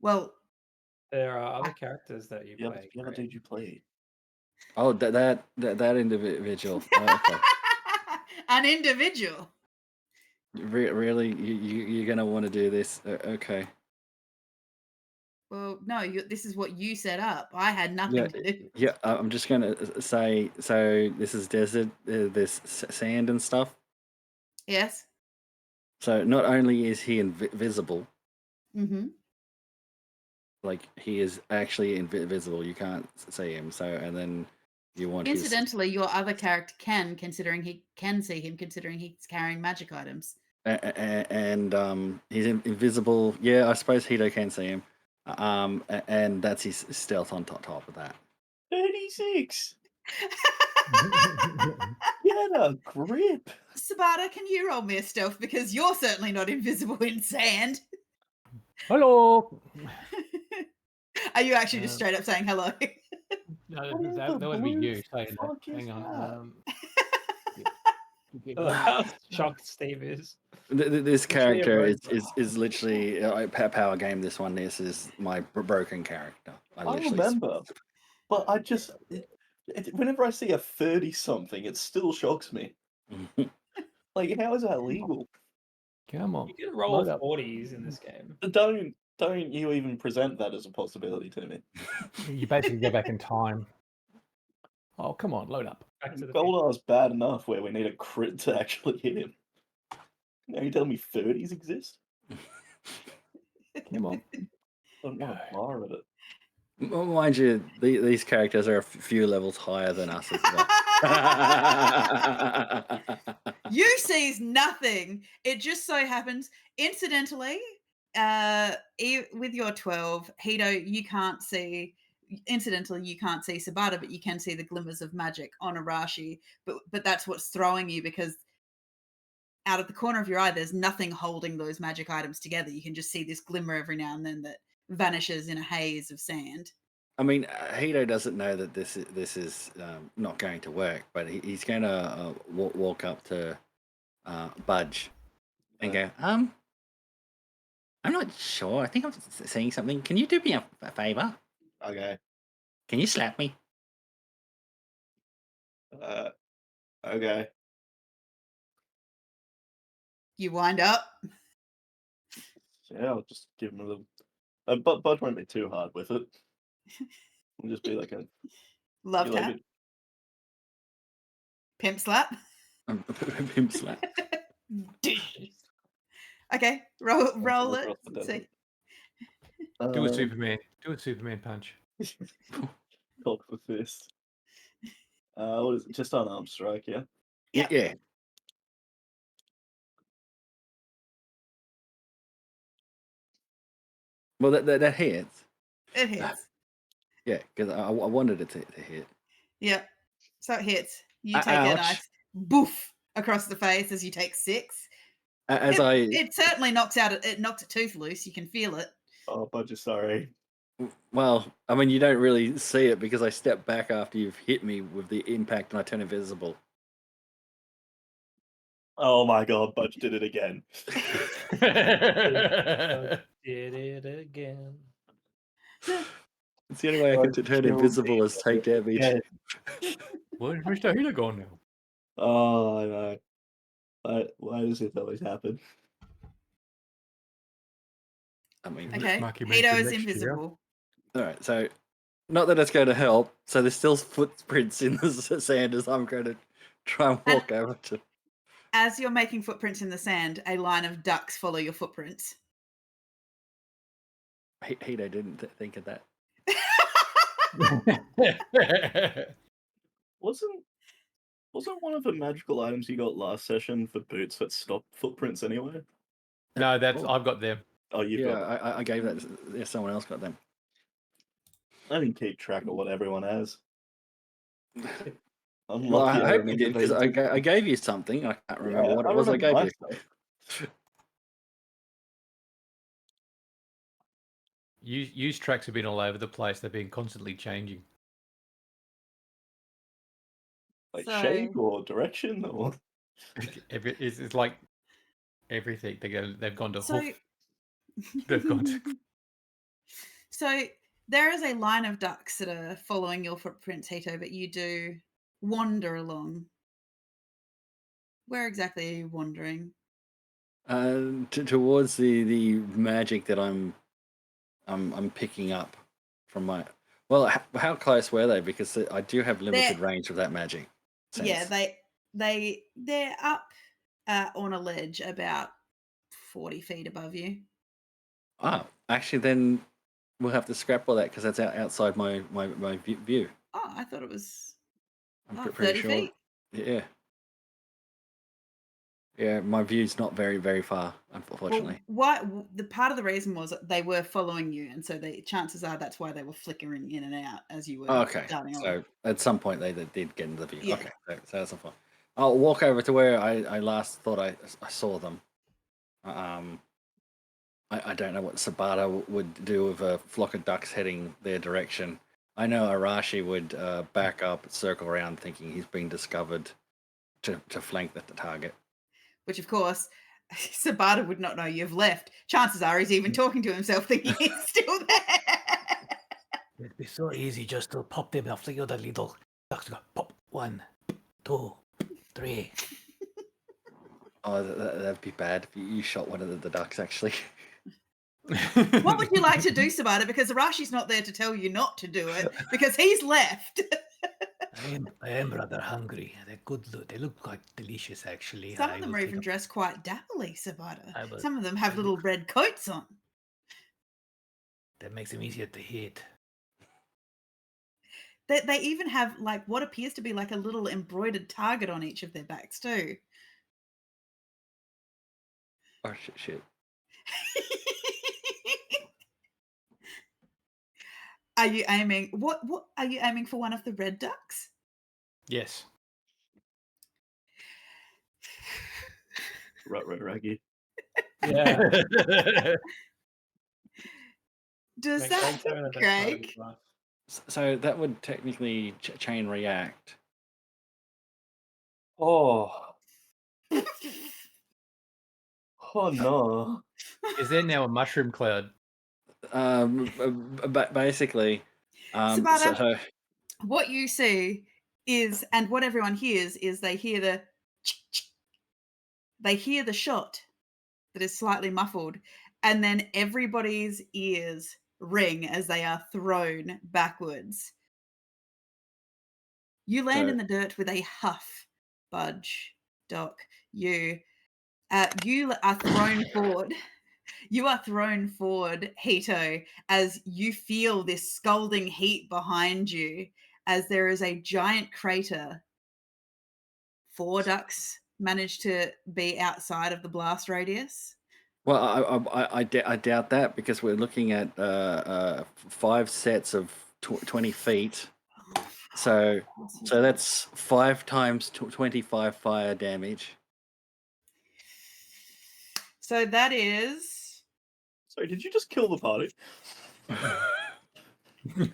Well, there are other characters that you play. The other dude you played. Oh, that individual. Oh, okay. An individual. Really, you're gonna want to do this? Okay. Well, no, this is what you set up. I had nothing to do. Yeah, I'm just gonna say. So this is desert. There's sand and stuff. Yes. So not only is he invisible, Mm-hmm. like he is actually invisible. You can't see him. So and then you want incidentally, your other character can, considering he can see him, considering he's carrying magic items. And he's invisible. Yeah, I suppose Hito can see him. And that's his stealth on top of that. 36. Get a grip. Sabata, can you roll me a stealth, because you're certainly not invisible in sand. Hello. Are you actually just straight up saying hello? No, that would be you saying that. Hang on. How shocked Steve is. This character is literally a power game. This is my broken character. I remember, but I just whenever I see a 30-something, it still shocks me. Like, how is that legal? Come on, you can roll 40s in this game. Don't you even present that as a possibility to me? You basically go back in time. Oh, come on, load up. Goldar's bad enough where we need a crit to actually hit him. Now you tell me 30s exist? Come on. I don't want to bar at it. Mind you, these characters are a few levels higher than us as well. You sees nothing. It just so happens, incidentally, with your 12, Hito, you can't see. Incidentally, you can't see Sabata, but you can see the glimmers of magic on Arashi. But that's what's throwing you, because out of the corner of your eye, there's nothing holding those magic items together. You can just see this glimmer every now and then that vanishes in a haze of sand. I mean, Hito doesn't know that this is not going to work, but he's going to walk up to Budge and go, I'm not sure. I think I'm seeing something. Can you do me a favor? Okay. Can you slap me? Okay. You wind up. Yeah, I'll just give him a little. But Bud won't be too hard with it. It'll just be like a Love you like tap. it. Pimp slap. Pimp slap. Okay, roll I'll it. drop the Let's see. desert. Do a Superman. Do a Superman punch. Talk for fist. What is it? Just unarmed strike, yeah. Yeah. Well, that hits. It hits. Yeah, because I wanted it to hit. Yeah. So it hits. You take a nice boof across the face as you take 6. It certainly knocks a tooth loose. You can feel it. Oh, Budge is sorry. Well, I mean, you don't really see it because I step back after you've hit me with the impact and I turn invisible. Oh my god, Budge did it again. Did it again. It's the only way I can turn invisible is take damage. Yeah. Where's Mr. Hito gone now? Oh, I know. Why does it always happen? I mean, Okay. Mark you Hito mentioned is next year. invisible. all right, so not that it's going to help. So there's still footprints in the sand as I'm going to try and walk over to. As you're making footprints in the sand, a line of ducks follow your footprints. Hito didn't think of that. Wasn't one of the magical items you got last session for boots that stop footprints anyway? No, I've got them. Oh, you've Yeah, got. I gave that. Yeah, someone else got them. I didn't keep track of what everyone has. I'm Well, lucky I hope you remember did because these. I gave you something. I can't remember what it was I remember gave my you. stuff. Use tracks have been all over the place. They've been constantly changing. Like So- shape or direction or. It's like everything. They've gone to So, hoof. They've gone to... So there is a line of ducks that are following your footprints, Hito, but you do wander along. Where exactly are you wandering? Towards the magic that I'm picking up from my. Well, how close were they? Because I do have limited range with that magic. Yeah, sense. they're up on a ledge about 40 feet above you. Oh, actually, then we'll have to scrap all that because that's outside my view. Oh, I thought it was I'm 30 pretty sure. feet. Yeah. Yeah, my view's not very, very far, unfortunately. The part of the reason was that they were following you, and so the chances are that's why they were flickering in and out as you were darting along. So at some point they did get into the view. Yeah. Okay, so that's fine. I'll walk over to where I last thought I saw them. I don't know what Sabata would do with a flock of ducks heading their direction. I know Arashi would back up, circle around, thinking he's been discovered to flank the target. Which, of course, Sabata would not know you've left. Chances are he's even talking to himself, thinking he's still there. It'd be so easy just to pop them off the other little ducks. Go pop 1, 2, 3. Oh, that'd be bad if you shot one of the ducks, actually. What would you like to do, Sabata? Because Arashi's not there to tell you not to do it, because he's left. I am rather hungry. They're good. They look quite delicious, actually. Some of them are even dressed quite dappily, Sabata. will- Some of them have I little red coats on. That makes them easier to hit. They even have like what appears to be like a little embroidered target on each of their backs too. Oh shit. Are you aiming? What are you aiming for? One of the red ducks? Yes. Rut Raggy. Yeah. Does Make that Craig's having the fit, best part of Craig? his life. So that would technically chain react. Oh. Oh no. Is there now a mushroom cloud? Basically, Sabata, so what you see is, and what everyone hears is they hear the shot that is slightly muffled, and then everybody's ears ring as they are thrown backwards. You land So- in the dirt with a huff, Budge, Doc. You are thrown forward. You are thrown forward, Hito, as you feel this scalding heat behind you, as there is a giant crater. 4 ducks managed to be outside of the blast radius. well, I doubt that because we're looking at 5 sets of 20 feet. So that's 5 times 25 fire damage. So that is Sorry, did you just kill the party? Is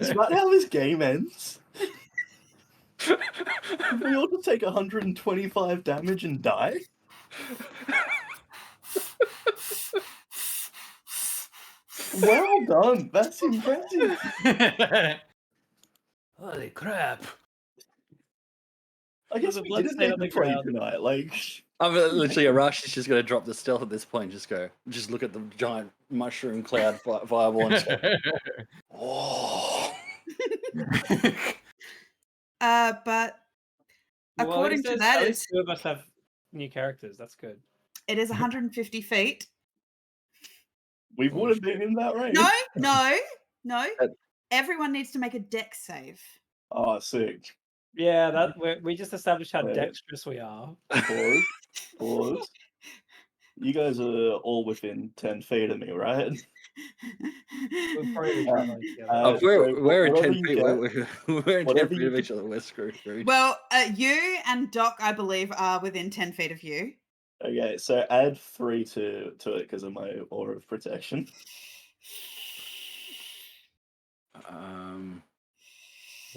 that how this game ends? Did we all just take 125 damage and die? Well done. That's impressive. Holy crap. I guess There's a we didn't bloodstain need on to the play ground. tonight. Like, I'm literally a rush. Is just going to drop the stealth at this point. Just look at the giant mushroom cloud fireball. And just go, oh. but Well, according at to least that, at it's, least 2 of us have new characters. That's good. it is 150 feet. we would have been in that range. No. Uh, Everyone needs to make a dex save. Oh, sick. Yeah, we just established how Wait. dexterous we are. Pause. You guys are all within 10 feet of me, right? We'll probably be traveling together. If we're whatever 10 you feet. get, We're in 10 whatever feet you of each other. We're screwed. Well, you and Doc, I believe, are within 10 feet of you. Okay, so add 3 to it because of my aura of protection.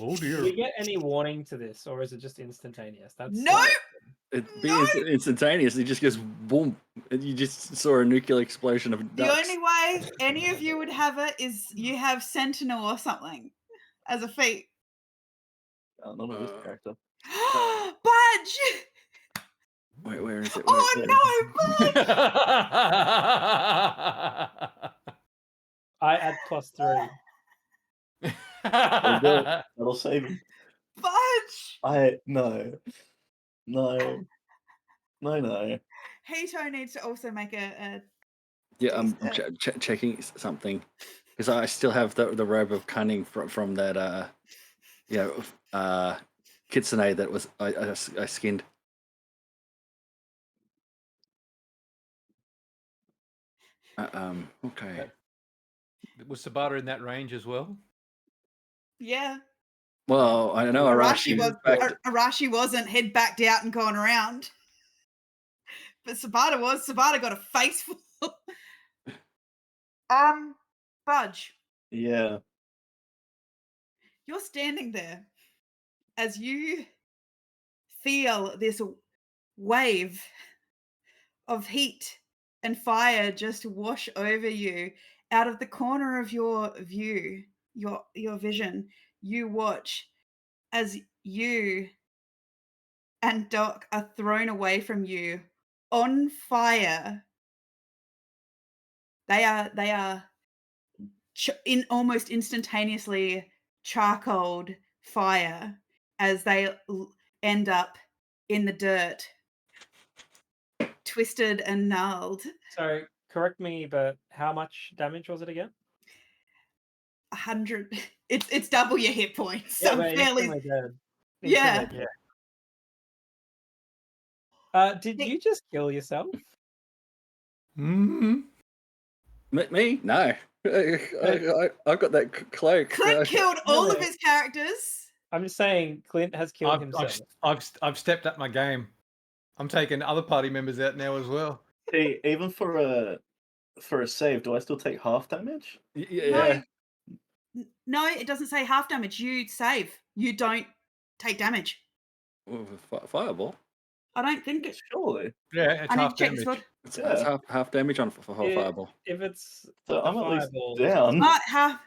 Oh Do dear. we get any warning to this, or is it just instantaneous? That's No! It'd be No! instantaneous. It just goes boom. And you just saw a nuclear explosion of The ducks. only way any of you would have it is you have Sentinel or something as a feat. Oh, not on this character. Budge! Wait, where is it? Oh no, Budge! I add +3. That'll save him. Budge! No. Hito needs to also make a Yeah, I'm Decent. checking something because I still have the robe of cunning from that kitsune that was I skinned. Okay. Was Sabata in that range as well? yeah. Well, I know Arashi Arashi. Arashi wasn't head backed out and gone around. But Sabata was. Sabata got a face full. Budge, Yeah. you're standing there as you feel this wave of heat and fire just wash over you out of the corner of your view, your vision. You watch as you and Doc are thrown away from you on fire. They are in almost instantaneously charcoaled fire as they end up in the dirt, twisted and gnarled. So, correct me, but how much damage was it again? 100. It's double your hit points. Yeah, So we're fairly. instantly dead. Yeah. Instantly dead. Did you just kill yourself? Mm-hmm. Me? No. I've got that cloak. Clint killed all of No. his characters. I'm just saying, Clint has killed himself. I've stepped up my game. I'm taking other party members out now as well. Hey, even for a save, do I still take half damage? Yeah. No, it doesn't say half damage. You save. You don't take damage. Fireball. I don't think it. Surely. Yeah, it's I need to half check this damage. word. It's half damage on for Yeah. fireball. If it's So a I'm at least fireball, down. Half.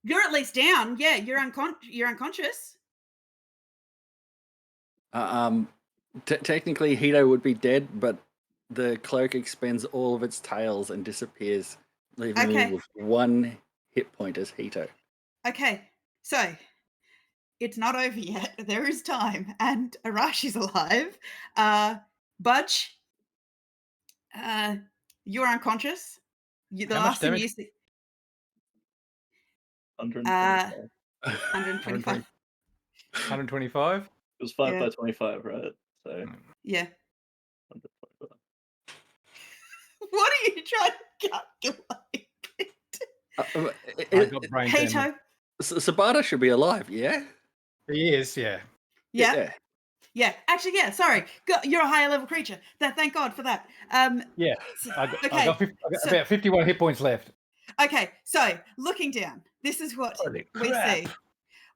You're at least down. Yeah, you're unconscious. Technically, Hito would be dead, but the cloak expends all of its tails and disappears, leaving me with 1 hit point as Hito. Okay, so it's not over yet. There is time, and Arashi's alive. Budge, you're unconscious. The How much last thing damage? you see. 125. 125. 125? It was 5 Yeah. by 25, right? So Yeah. 125. What are you trying to calculate? I got brain damage. Hito. Sabata should be alive, yeah? He is, yeah. Yeah. Actually, yeah. Sorry, you're a higher level creature. Thank God for that. Yeah. I got about 51 hit points left. Okay, so looking down, this is what Holy we crap.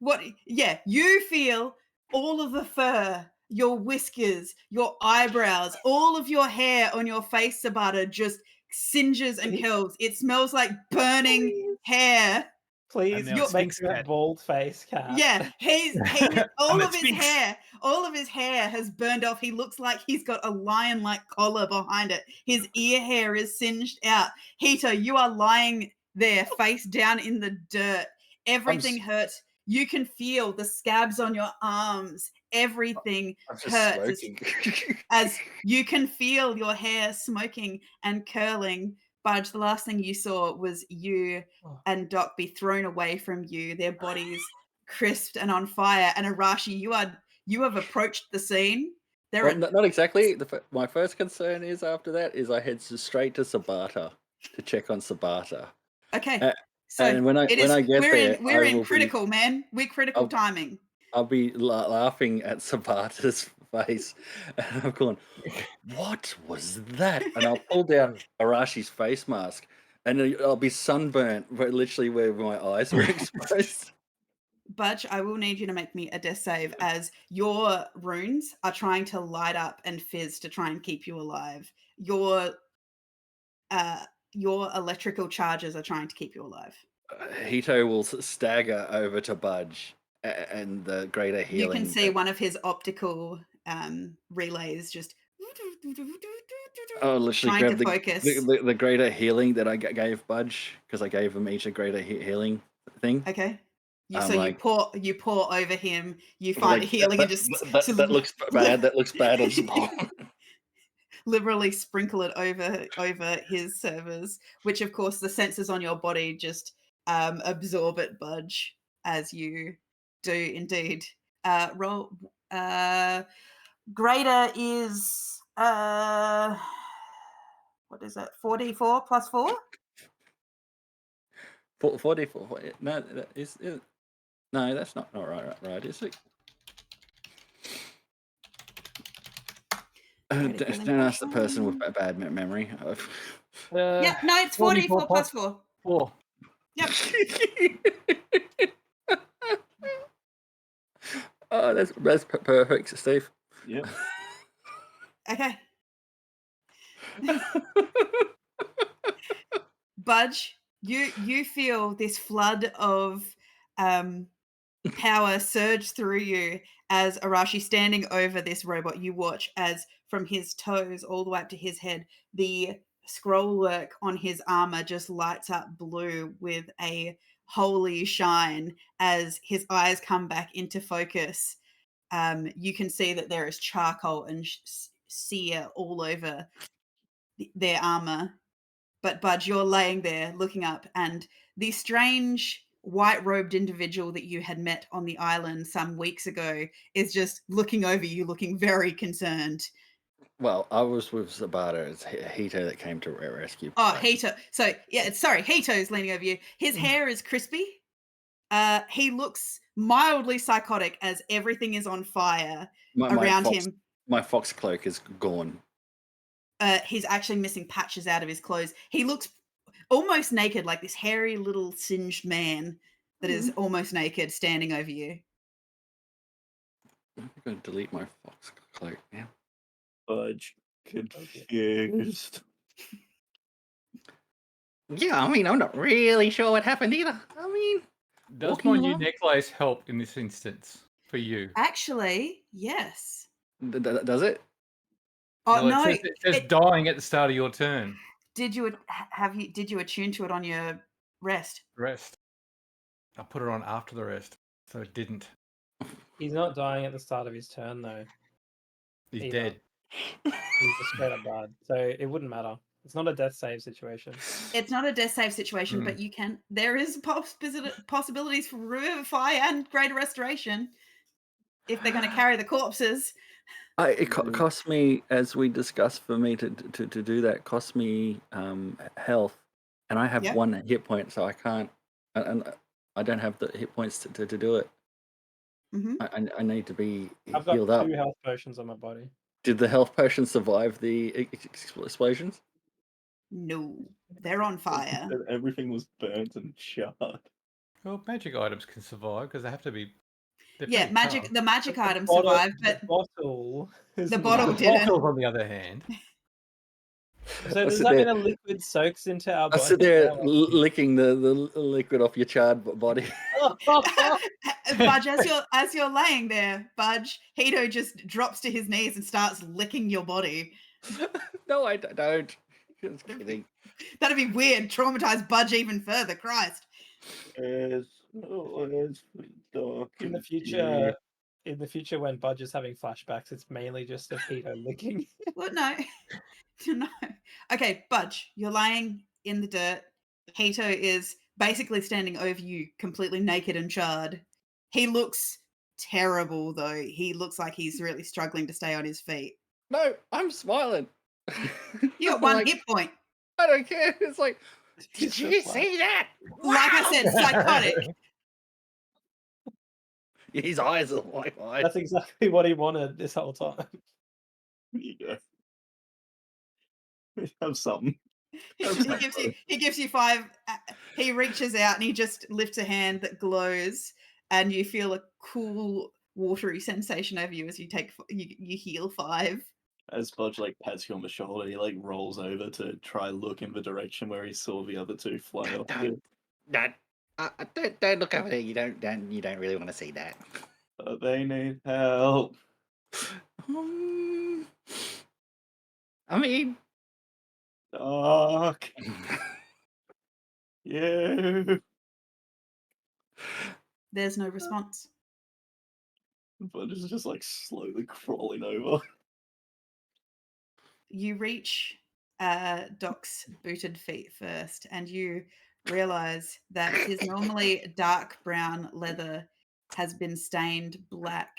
see. You feel all of the fur, your whiskers, your eyebrows, all of your hair on your face, Sabata, just singes and curls. It smells like burning hair. Please now it make stinks, that Cat. bald face, Cat. Yeah, he all And of it his stinks. hair has burned off. He looks like he's got a lion-like collar behind it. His ear hair is singed out. Hito, you are lying there, face down in the dirt. Everything hurts. You can feel the scabs on your arms. Everything I'm just hurts smoking. as you can feel your hair smoking and curling. Budge, the last thing you saw was you and Doc be thrown away from you, their bodies crisped and on fire. And Arashi, you have approached the scene. Well, not exactly. My first concern is after that is I head straight to Sabata to check on Sabata. Okay. So and when I get there, we're in critical, man. We're critical timing. I'll be laughing at Sabata's face, and I'm going, "What was that?" And I'll pull down Arashi's face mask, and I'll be sunburnt, literally where my eyes are exposed. Budge, I will need you to make me a death save as your runes are trying to light up and fizz to try and keep you alive. Your electrical charges are trying to keep you alive. Hito will stagger over to Budge and the greater healing. You can see one of his optical relays just literally trying grab to focus. the greater healing that I gave Budge, because I gave them each a greater healing thing. Okay. So you pour over him. You find healing and just that looks bad. That looks bad. Liberally sprinkle it over his servers, which of course the sensors on your body just absorb it, Budge, as you do indeed. Roll. Greater is what is it? 44 plus 4. 44. No, no, that's not right. Is it? Don't ask the person with a bad memory. Yeah, no, it's 44 plus 4. 4. Yep. Oh, that's perfect, Steve. Yep. Okay. Budge, you feel this flood of power surge through you as Arashi, standing over this robot, you watch as from his toes all the way up to his head, the scroll work on his armor just lights up blue with a holy shine as his eyes come back into focus. You can see that there is charcoal and sear all over their armor. But Budge, you're laying there looking up, and the strange white-robed individual that you had met on the island some weeks ago is just looking over you, looking very concerned. Well, I was with Sabata. It's Hito that came to rescue. Oh, Hito. So, yeah, Hito's leaning over you. His hair is crispy. He looks mildly psychotic as everything is on fire around him. My fox cloak is gone. He's actually missing patches out of his clothes. He looks almost naked, like this hairy little singed man that is almost naked standing over you. I'm going to delete my fox cloak now. Fudge confused. Yeah, I mean, I'm not really sure what happened either. I mean, Does walking my new along. necklace help in this instance for you? Actually, yes. Does it? Oh Well, no! it says dying at the start of your turn. Did you attune to it on your rest? Rest. I put it on after the rest, so it didn't. He's not dying at the start of his turn though. He's Either. dead. He's just straight up bad, so it wouldn't matter. It's not a death save situation. It's not a death save situation, but you can. There is possibilities for revivify and greater restoration if they're going to carry the corpses. It cost me, as we discussed, for me to do that. Cost me health, and I have 1 hit point, so I can't. And I don't have the hit points to do it. I need to be I've got healed up. 2 health potions on my body. Did the health potions survive the explosions? No, they're on fire. Everything was burnt and charred. Well, magic items can survive because they have to be. Yeah, pretty tough. the magic items survived, but the bottle the bottle The didn't. bottles, on the other hand. So does that mean a liquid soaks into our I body? sit there licking the liquid off your charred body. Budge, as you're laying there, Budge, Hito just drops to his knees and starts licking your body. No, I don't. Just kidding. That'd be weird. Traumatize Budge even further. Christ. It's dark In the future, when Budge is having flashbacks, it's mainly just of Hito licking. What? No. No. Okay, Budge, you're lying in the dirt. Hito is basically standing over you, completely naked and charred. He looks terrible, though. He looks like he's really struggling to stay on his feet. No, I'm smiling. You got 1 hit point. I don't care. It's like, did you see that? Like I said, psychotic. His eyes are like eyes. That's exactly what he wanted this whole time. There you go. Have something. He gives you 5. He reaches out and he just lifts a hand that glows, and you feel a cool, watery sensation over you as you you heal 5. As Budge pats you on the shoulder, he rolls over to try look in the direction where he saw the other 2 fly off. Don't look over there. You don't really want to see that. They need help. I mean, Doc. You. There's no response. Budge is just slowly crawling over. You reach Doc's booted feet first, and you realize that his normally dark brown leather has been stained black.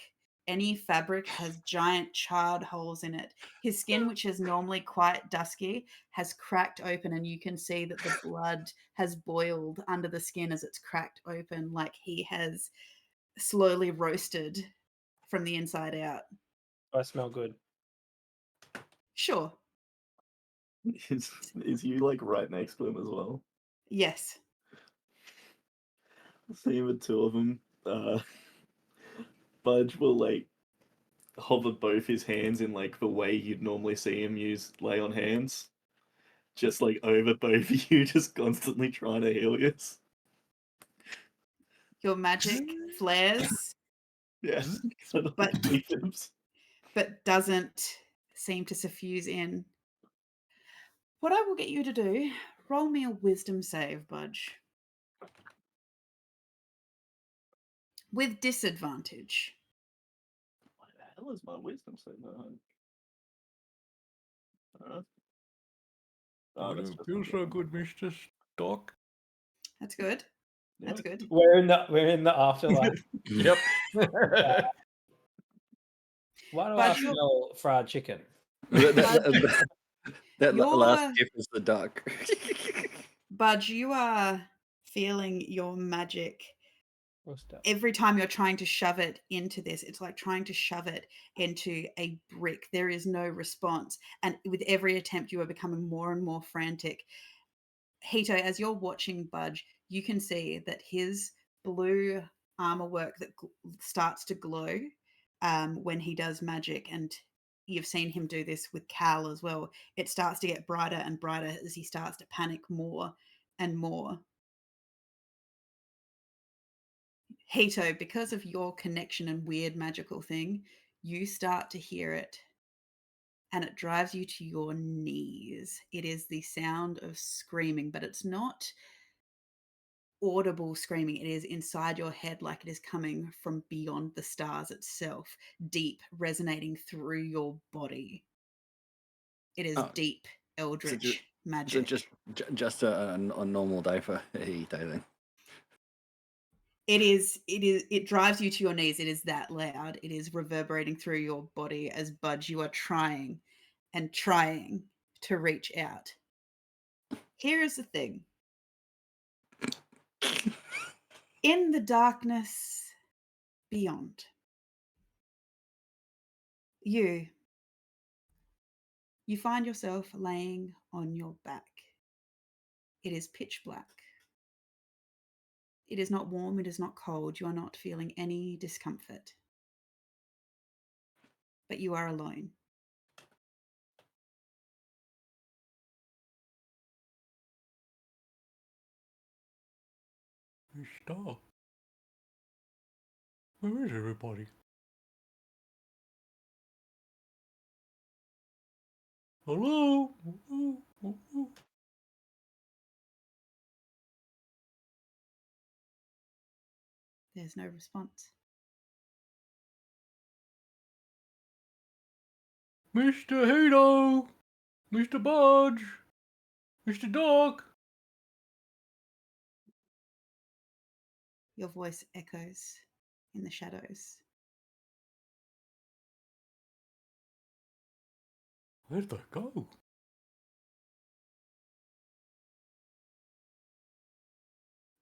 Any fabric has giant charred holes in it. His skin, which is normally quite dusky, has cracked open, and you can see that the blood has boiled under the skin as it's cracked open, like he has slowly roasted from the inside out. I smell good. Sure. Is you right next to him as well? Yes. Seeing the 2 of them, Budge will hover both his hands in the way you'd normally see him lay on hands, just over both of you, just constantly trying to heal you. Your magic flares. Yes, but doesn't seem to suffuse in. What I will get you to do, roll me a wisdom save, Budge. With disadvantage. What the hell is my wisdom save? Feels so good, Mr. Doc. That's good. That's good. We're in the afterlife. Yep. Why do I smell fried chicken? That last gift is the duck. Budge, you are feeling your magic Roast duck. every time you're trying to shove it into this, it's like trying to shove it into a brick. There is no response. And with every attempt, you are becoming more and more frantic. Hito, as you're watching Budge, you can see that his blue armor work that starts to glow when he does magic, and you've seen him do this with Cal as well. It starts to get brighter and brighter as he starts to panic more and more. Hito, because of your connection and weird magical thing, you start to hear it and it drives you to your knees. It is the sound of screaming, but it's not audible screaming. It is inside your head, like it is coming from beyond the stars itself, deep, resonating through your body. It is deep, eldritch magic. So just a normal day for Hito then. It drives you to your knees. It is that loud. It is reverberating through your body as Budge, you are trying and trying to reach out. Here is the thing. In the darkness beyond, you find yourself laying on your back. It is pitch black. It is not warm. It is not cold. You are not feeling any discomfort. But you are alone. Stop. Where is everybody? Hello? Hello? There's no response. Mr. Hito! Mr. Budge! Mr. Doc! Your voice echoes in the shadows. Where'd they go?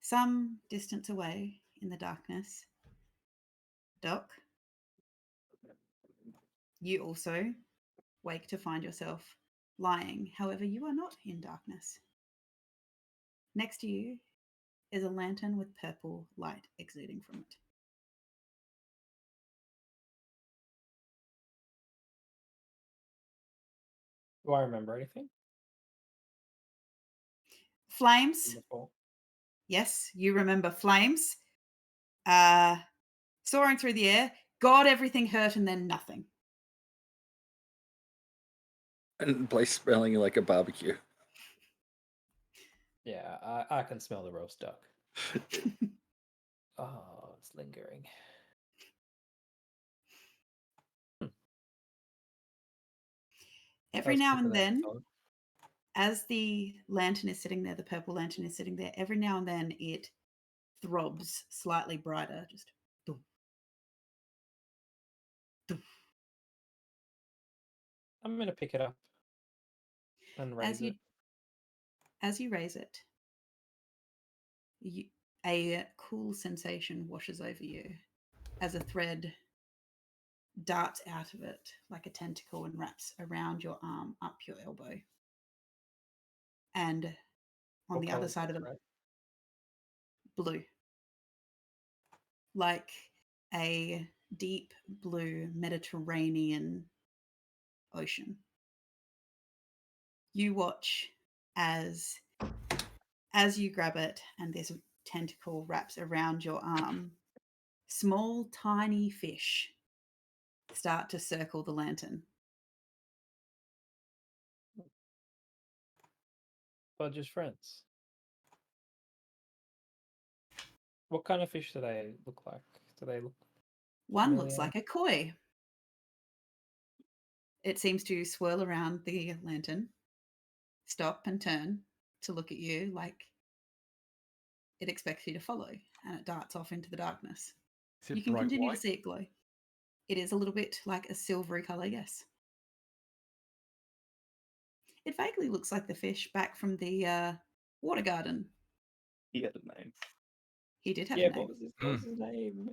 Some distance away in the darkness, Doc, you also wake to find yourself lying. However, you are not in darkness. Next to you is a lantern with purple light exuding from it. Do I remember anything? Flames. Yes, you remember flames. Soaring through the air. God, everything hurt and then nothing. And the place smelling like a barbecue. Yeah, I can smell the roast duck. Oh, it's lingering. Every now and then, as the lantern is sitting there, the purple lantern is sitting there, every now and then it throbs slightly brighter. Just doof, doof. I'm going to pick it up and raise it. As you raise it, a cool sensation washes over you as a thread darts out of it like a tentacle and wraps around your arm up your elbow. And on the other side of the blue, like a deep blue Mediterranean ocean. You watch as you grab it and this tentacle wraps around your arm, small tiny fish start to circle the lantern. Budge's friends. What kind of fish do they look like? Do they look One looks like a koi. It seems to swirl around the lantern, stop and turn to look at you like it expects you to follow, and it darts off into the darkness. You can continue to see it glow. It is a little bit like a silvery colour, yes. It vaguely looks like the fish back from the water garden. He had a name. He did have Yeah, a name. what was his name?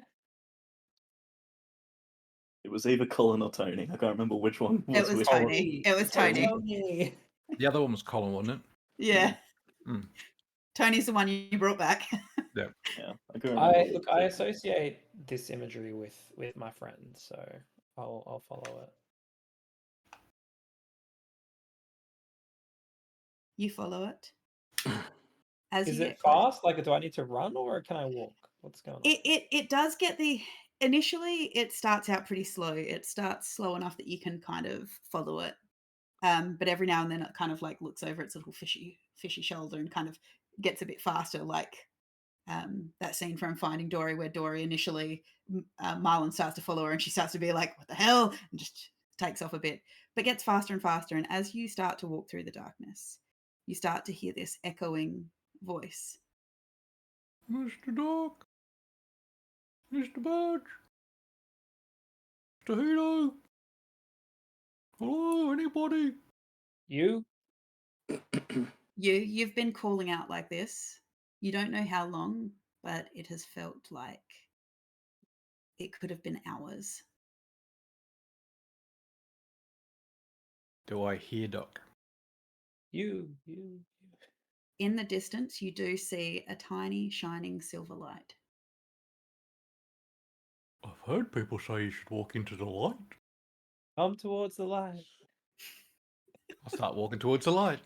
It was either Colin or Tony. I can't remember which one It was was which. Tony. It was Tony. Tony. The other one was Colin, wasn't Yeah. Mm. Tony's the one you brought back. Yeah, I can remember. Look, I associate this imagery with my friend, so I'll follow it. You follow it. As Is you it get closer. fast? Like, do I need to run or can I walk? What's going on? It does get initially it starts out pretty slow. It starts slow enough that you can kind of follow it. But every now and then it kind of like looks over its little fishy shoulder and kind of gets a bit faster, like that scene from Finding Dory where Dory initially Marlon starts to follow her and she starts to be like, what the hell? And just takes off a bit, but gets faster and faster. And as you start to walk through the darkness, you start to hear this echoing voice. Mr. Doc, Mr. Badge, Mr. Hilo, hello, anybody? You? You've been calling out like this. You don't know how long, but it has felt like it could have been hours. Do I hear Doc? You. In the distance, you do see a tiny, shining silver light. I've heard people say you should walk into the light. Come towards the light. I'll start walking towards the light.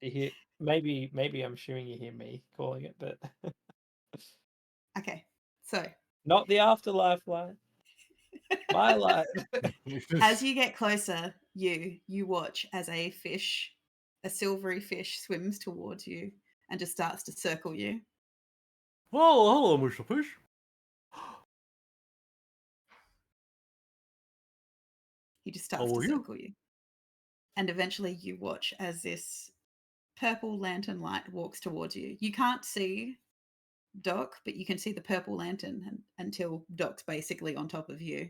You hear, maybe I'm assuming you hear me calling it, but Okay, so not the afterlife light. My light. as you get closer, you watch as a silvery fish, swims towards you and just starts to circle you. Oh, hello, Mr. Fish. He just starts How to are you? circle you. And eventually you watch as this purple lantern light walks towards you. You can't see Doc, but you can see the purple lantern until Doc's basically on top of you,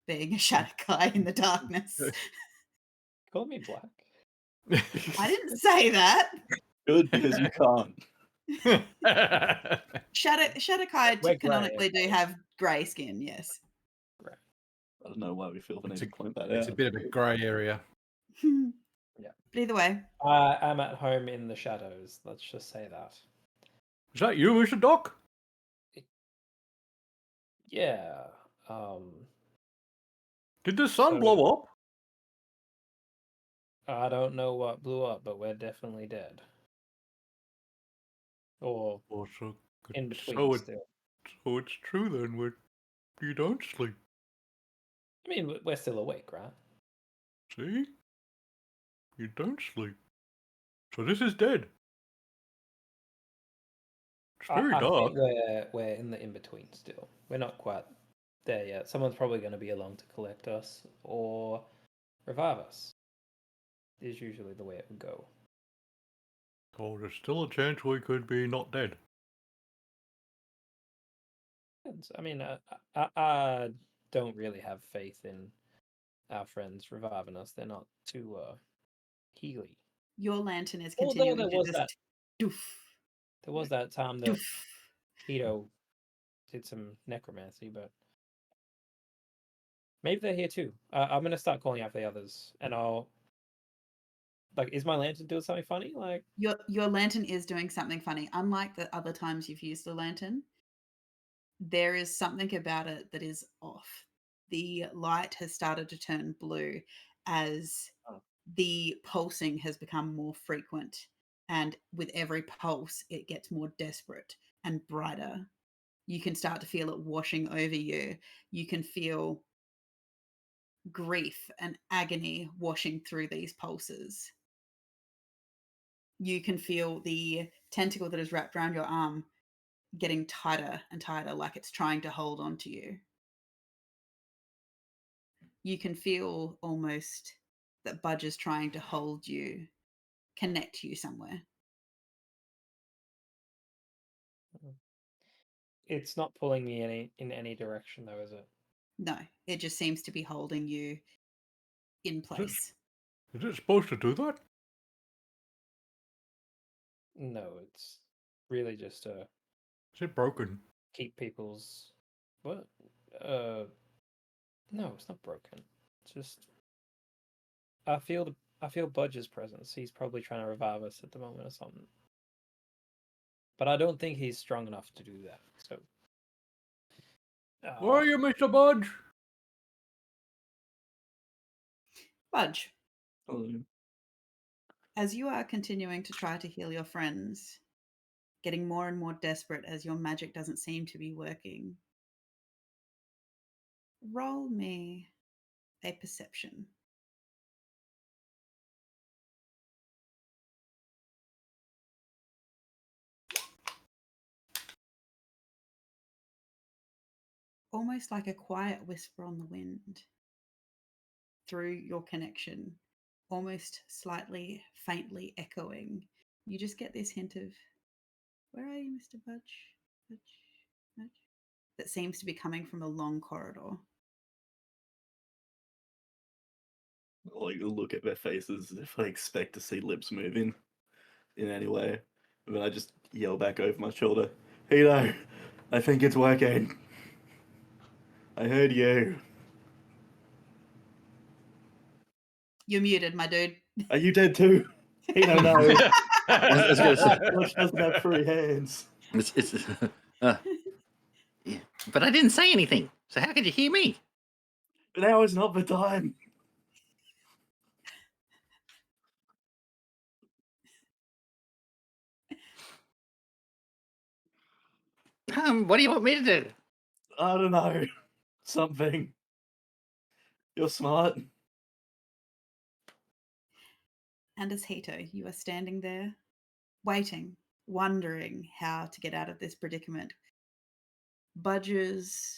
being a shadow guy in the darkness. Call me black. I didn't say that. Good, because you can't. Shadakai We're grey, canonically do okay. have grey skin, yes. I don't know why we feel the need It's to point that It's out. a bit of a grey area. Yeah. But either way, I'm at home in the shadows. Let's just say that. Is that you, Mr. Doc? Yeah. Did the sun So- blow up? I don't know what blew up, but we're definitely dead. Or Oh, so, in between still. so it's true then. You don't sleep. I mean, we're still awake, right? See? You don't sleep. So this is dead. It's very I dark. think we're in the in between still. We're not quite there yet. Someone's probably going to be along to collect us or revive us. Is usually the way it would go. So there's still a chance we could be not dead. I mean, I don't really have faith in our friends reviving us. They're not too healy. your lantern is Although continuing there to was just that- doof, There was that time that doof. Tito did some necromancy, but maybe they're here too. I'm gonna start calling out for the others, and I'll like. Is my lantern doing something funny? Like, Your lantern is doing something funny. Unlike the other times you've used the lantern, there is something about it that is off. The light has started to turn blue as Oh. the pulsing has become more frequent. And with every pulse, it gets more desperate and brighter. You can start to feel it washing over you. You can feel grief and agony washing through these pulses. You can feel the tentacle that is wrapped around your arm getting tighter and tighter, like it's trying to hold on to you. You can feel almost that Budge is trying to hold you, connect you somewhere. it's not pulling me in any direction, though, is it? No, it just seems to be holding you in place. Is it supposed to do that? No, it's really just to Is it broken? keep people's what? No, it's not broken. It's just I feel Budge's presence. He's probably trying to revive us at the moment or something. But I don't think he's strong enough to do that. So Where are you, Mr. Budge? Budge, Oh, as you are continuing to try to heal your friends, getting more and more desperate as your magic doesn't seem to be working, roll me a perception. Almost like a quiet whisper on the wind through your connection, almost slightly faintly echoing. You just get this hint of, where are you, Mr. Budge? Budge? Budge? That seems to be coming from a long corridor. like look at their faces if I expect to see lips moving in any way. And then I just yell back over my shoulder, Hito, I think it's working. I heard you. You're muted, my dude. Are you dead too? Hito, no. I was gonna say, Bush doesn't have free hands. it's yeah. But I didn't say anything, so how could you hear me? Now is not the time. What do you want me to do? I don't know. Something. You're smart. And as Hito, you are standing there, waiting, wondering how to get out of this predicament. Budge's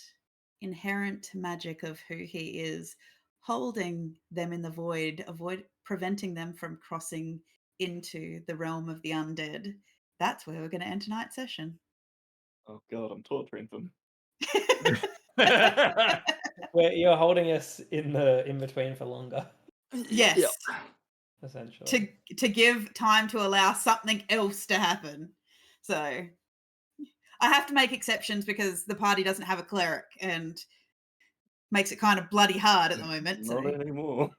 inherent magic of who he is, holding them in the void, preventing them from crossing into the realm of the undead. That's where we're going to end tonight's session. Oh god, I'm torturing them. where you're holding us in between for longer, Yes. Yeah. essentially. To give time to allow something else to happen. So I have to make exceptions because the party doesn't have a cleric and makes it kind of bloody hard at the moment. Not So anymore.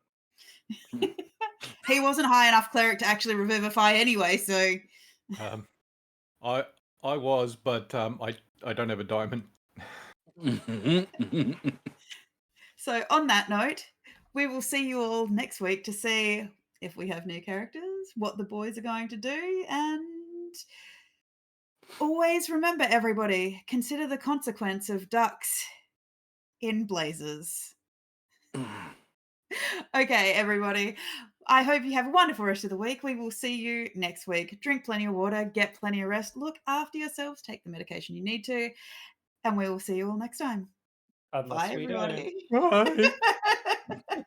he wasn't high enough cleric to actually revivify anyway, so I was, but I don't have a diamond. so on that note, we will see you all next week to see if we have new characters, what the boys are going to do, and always remember, everybody, consider the consequence of ducks in blazes. Okay, everybody. I hope you have a wonderful rest of the week. We will see you next week. Drink plenty of water, get plenty of rest, look after yourselves, take the medication you need to, and we will see you all next time. Unless Bye, we don't. everybody. Bye.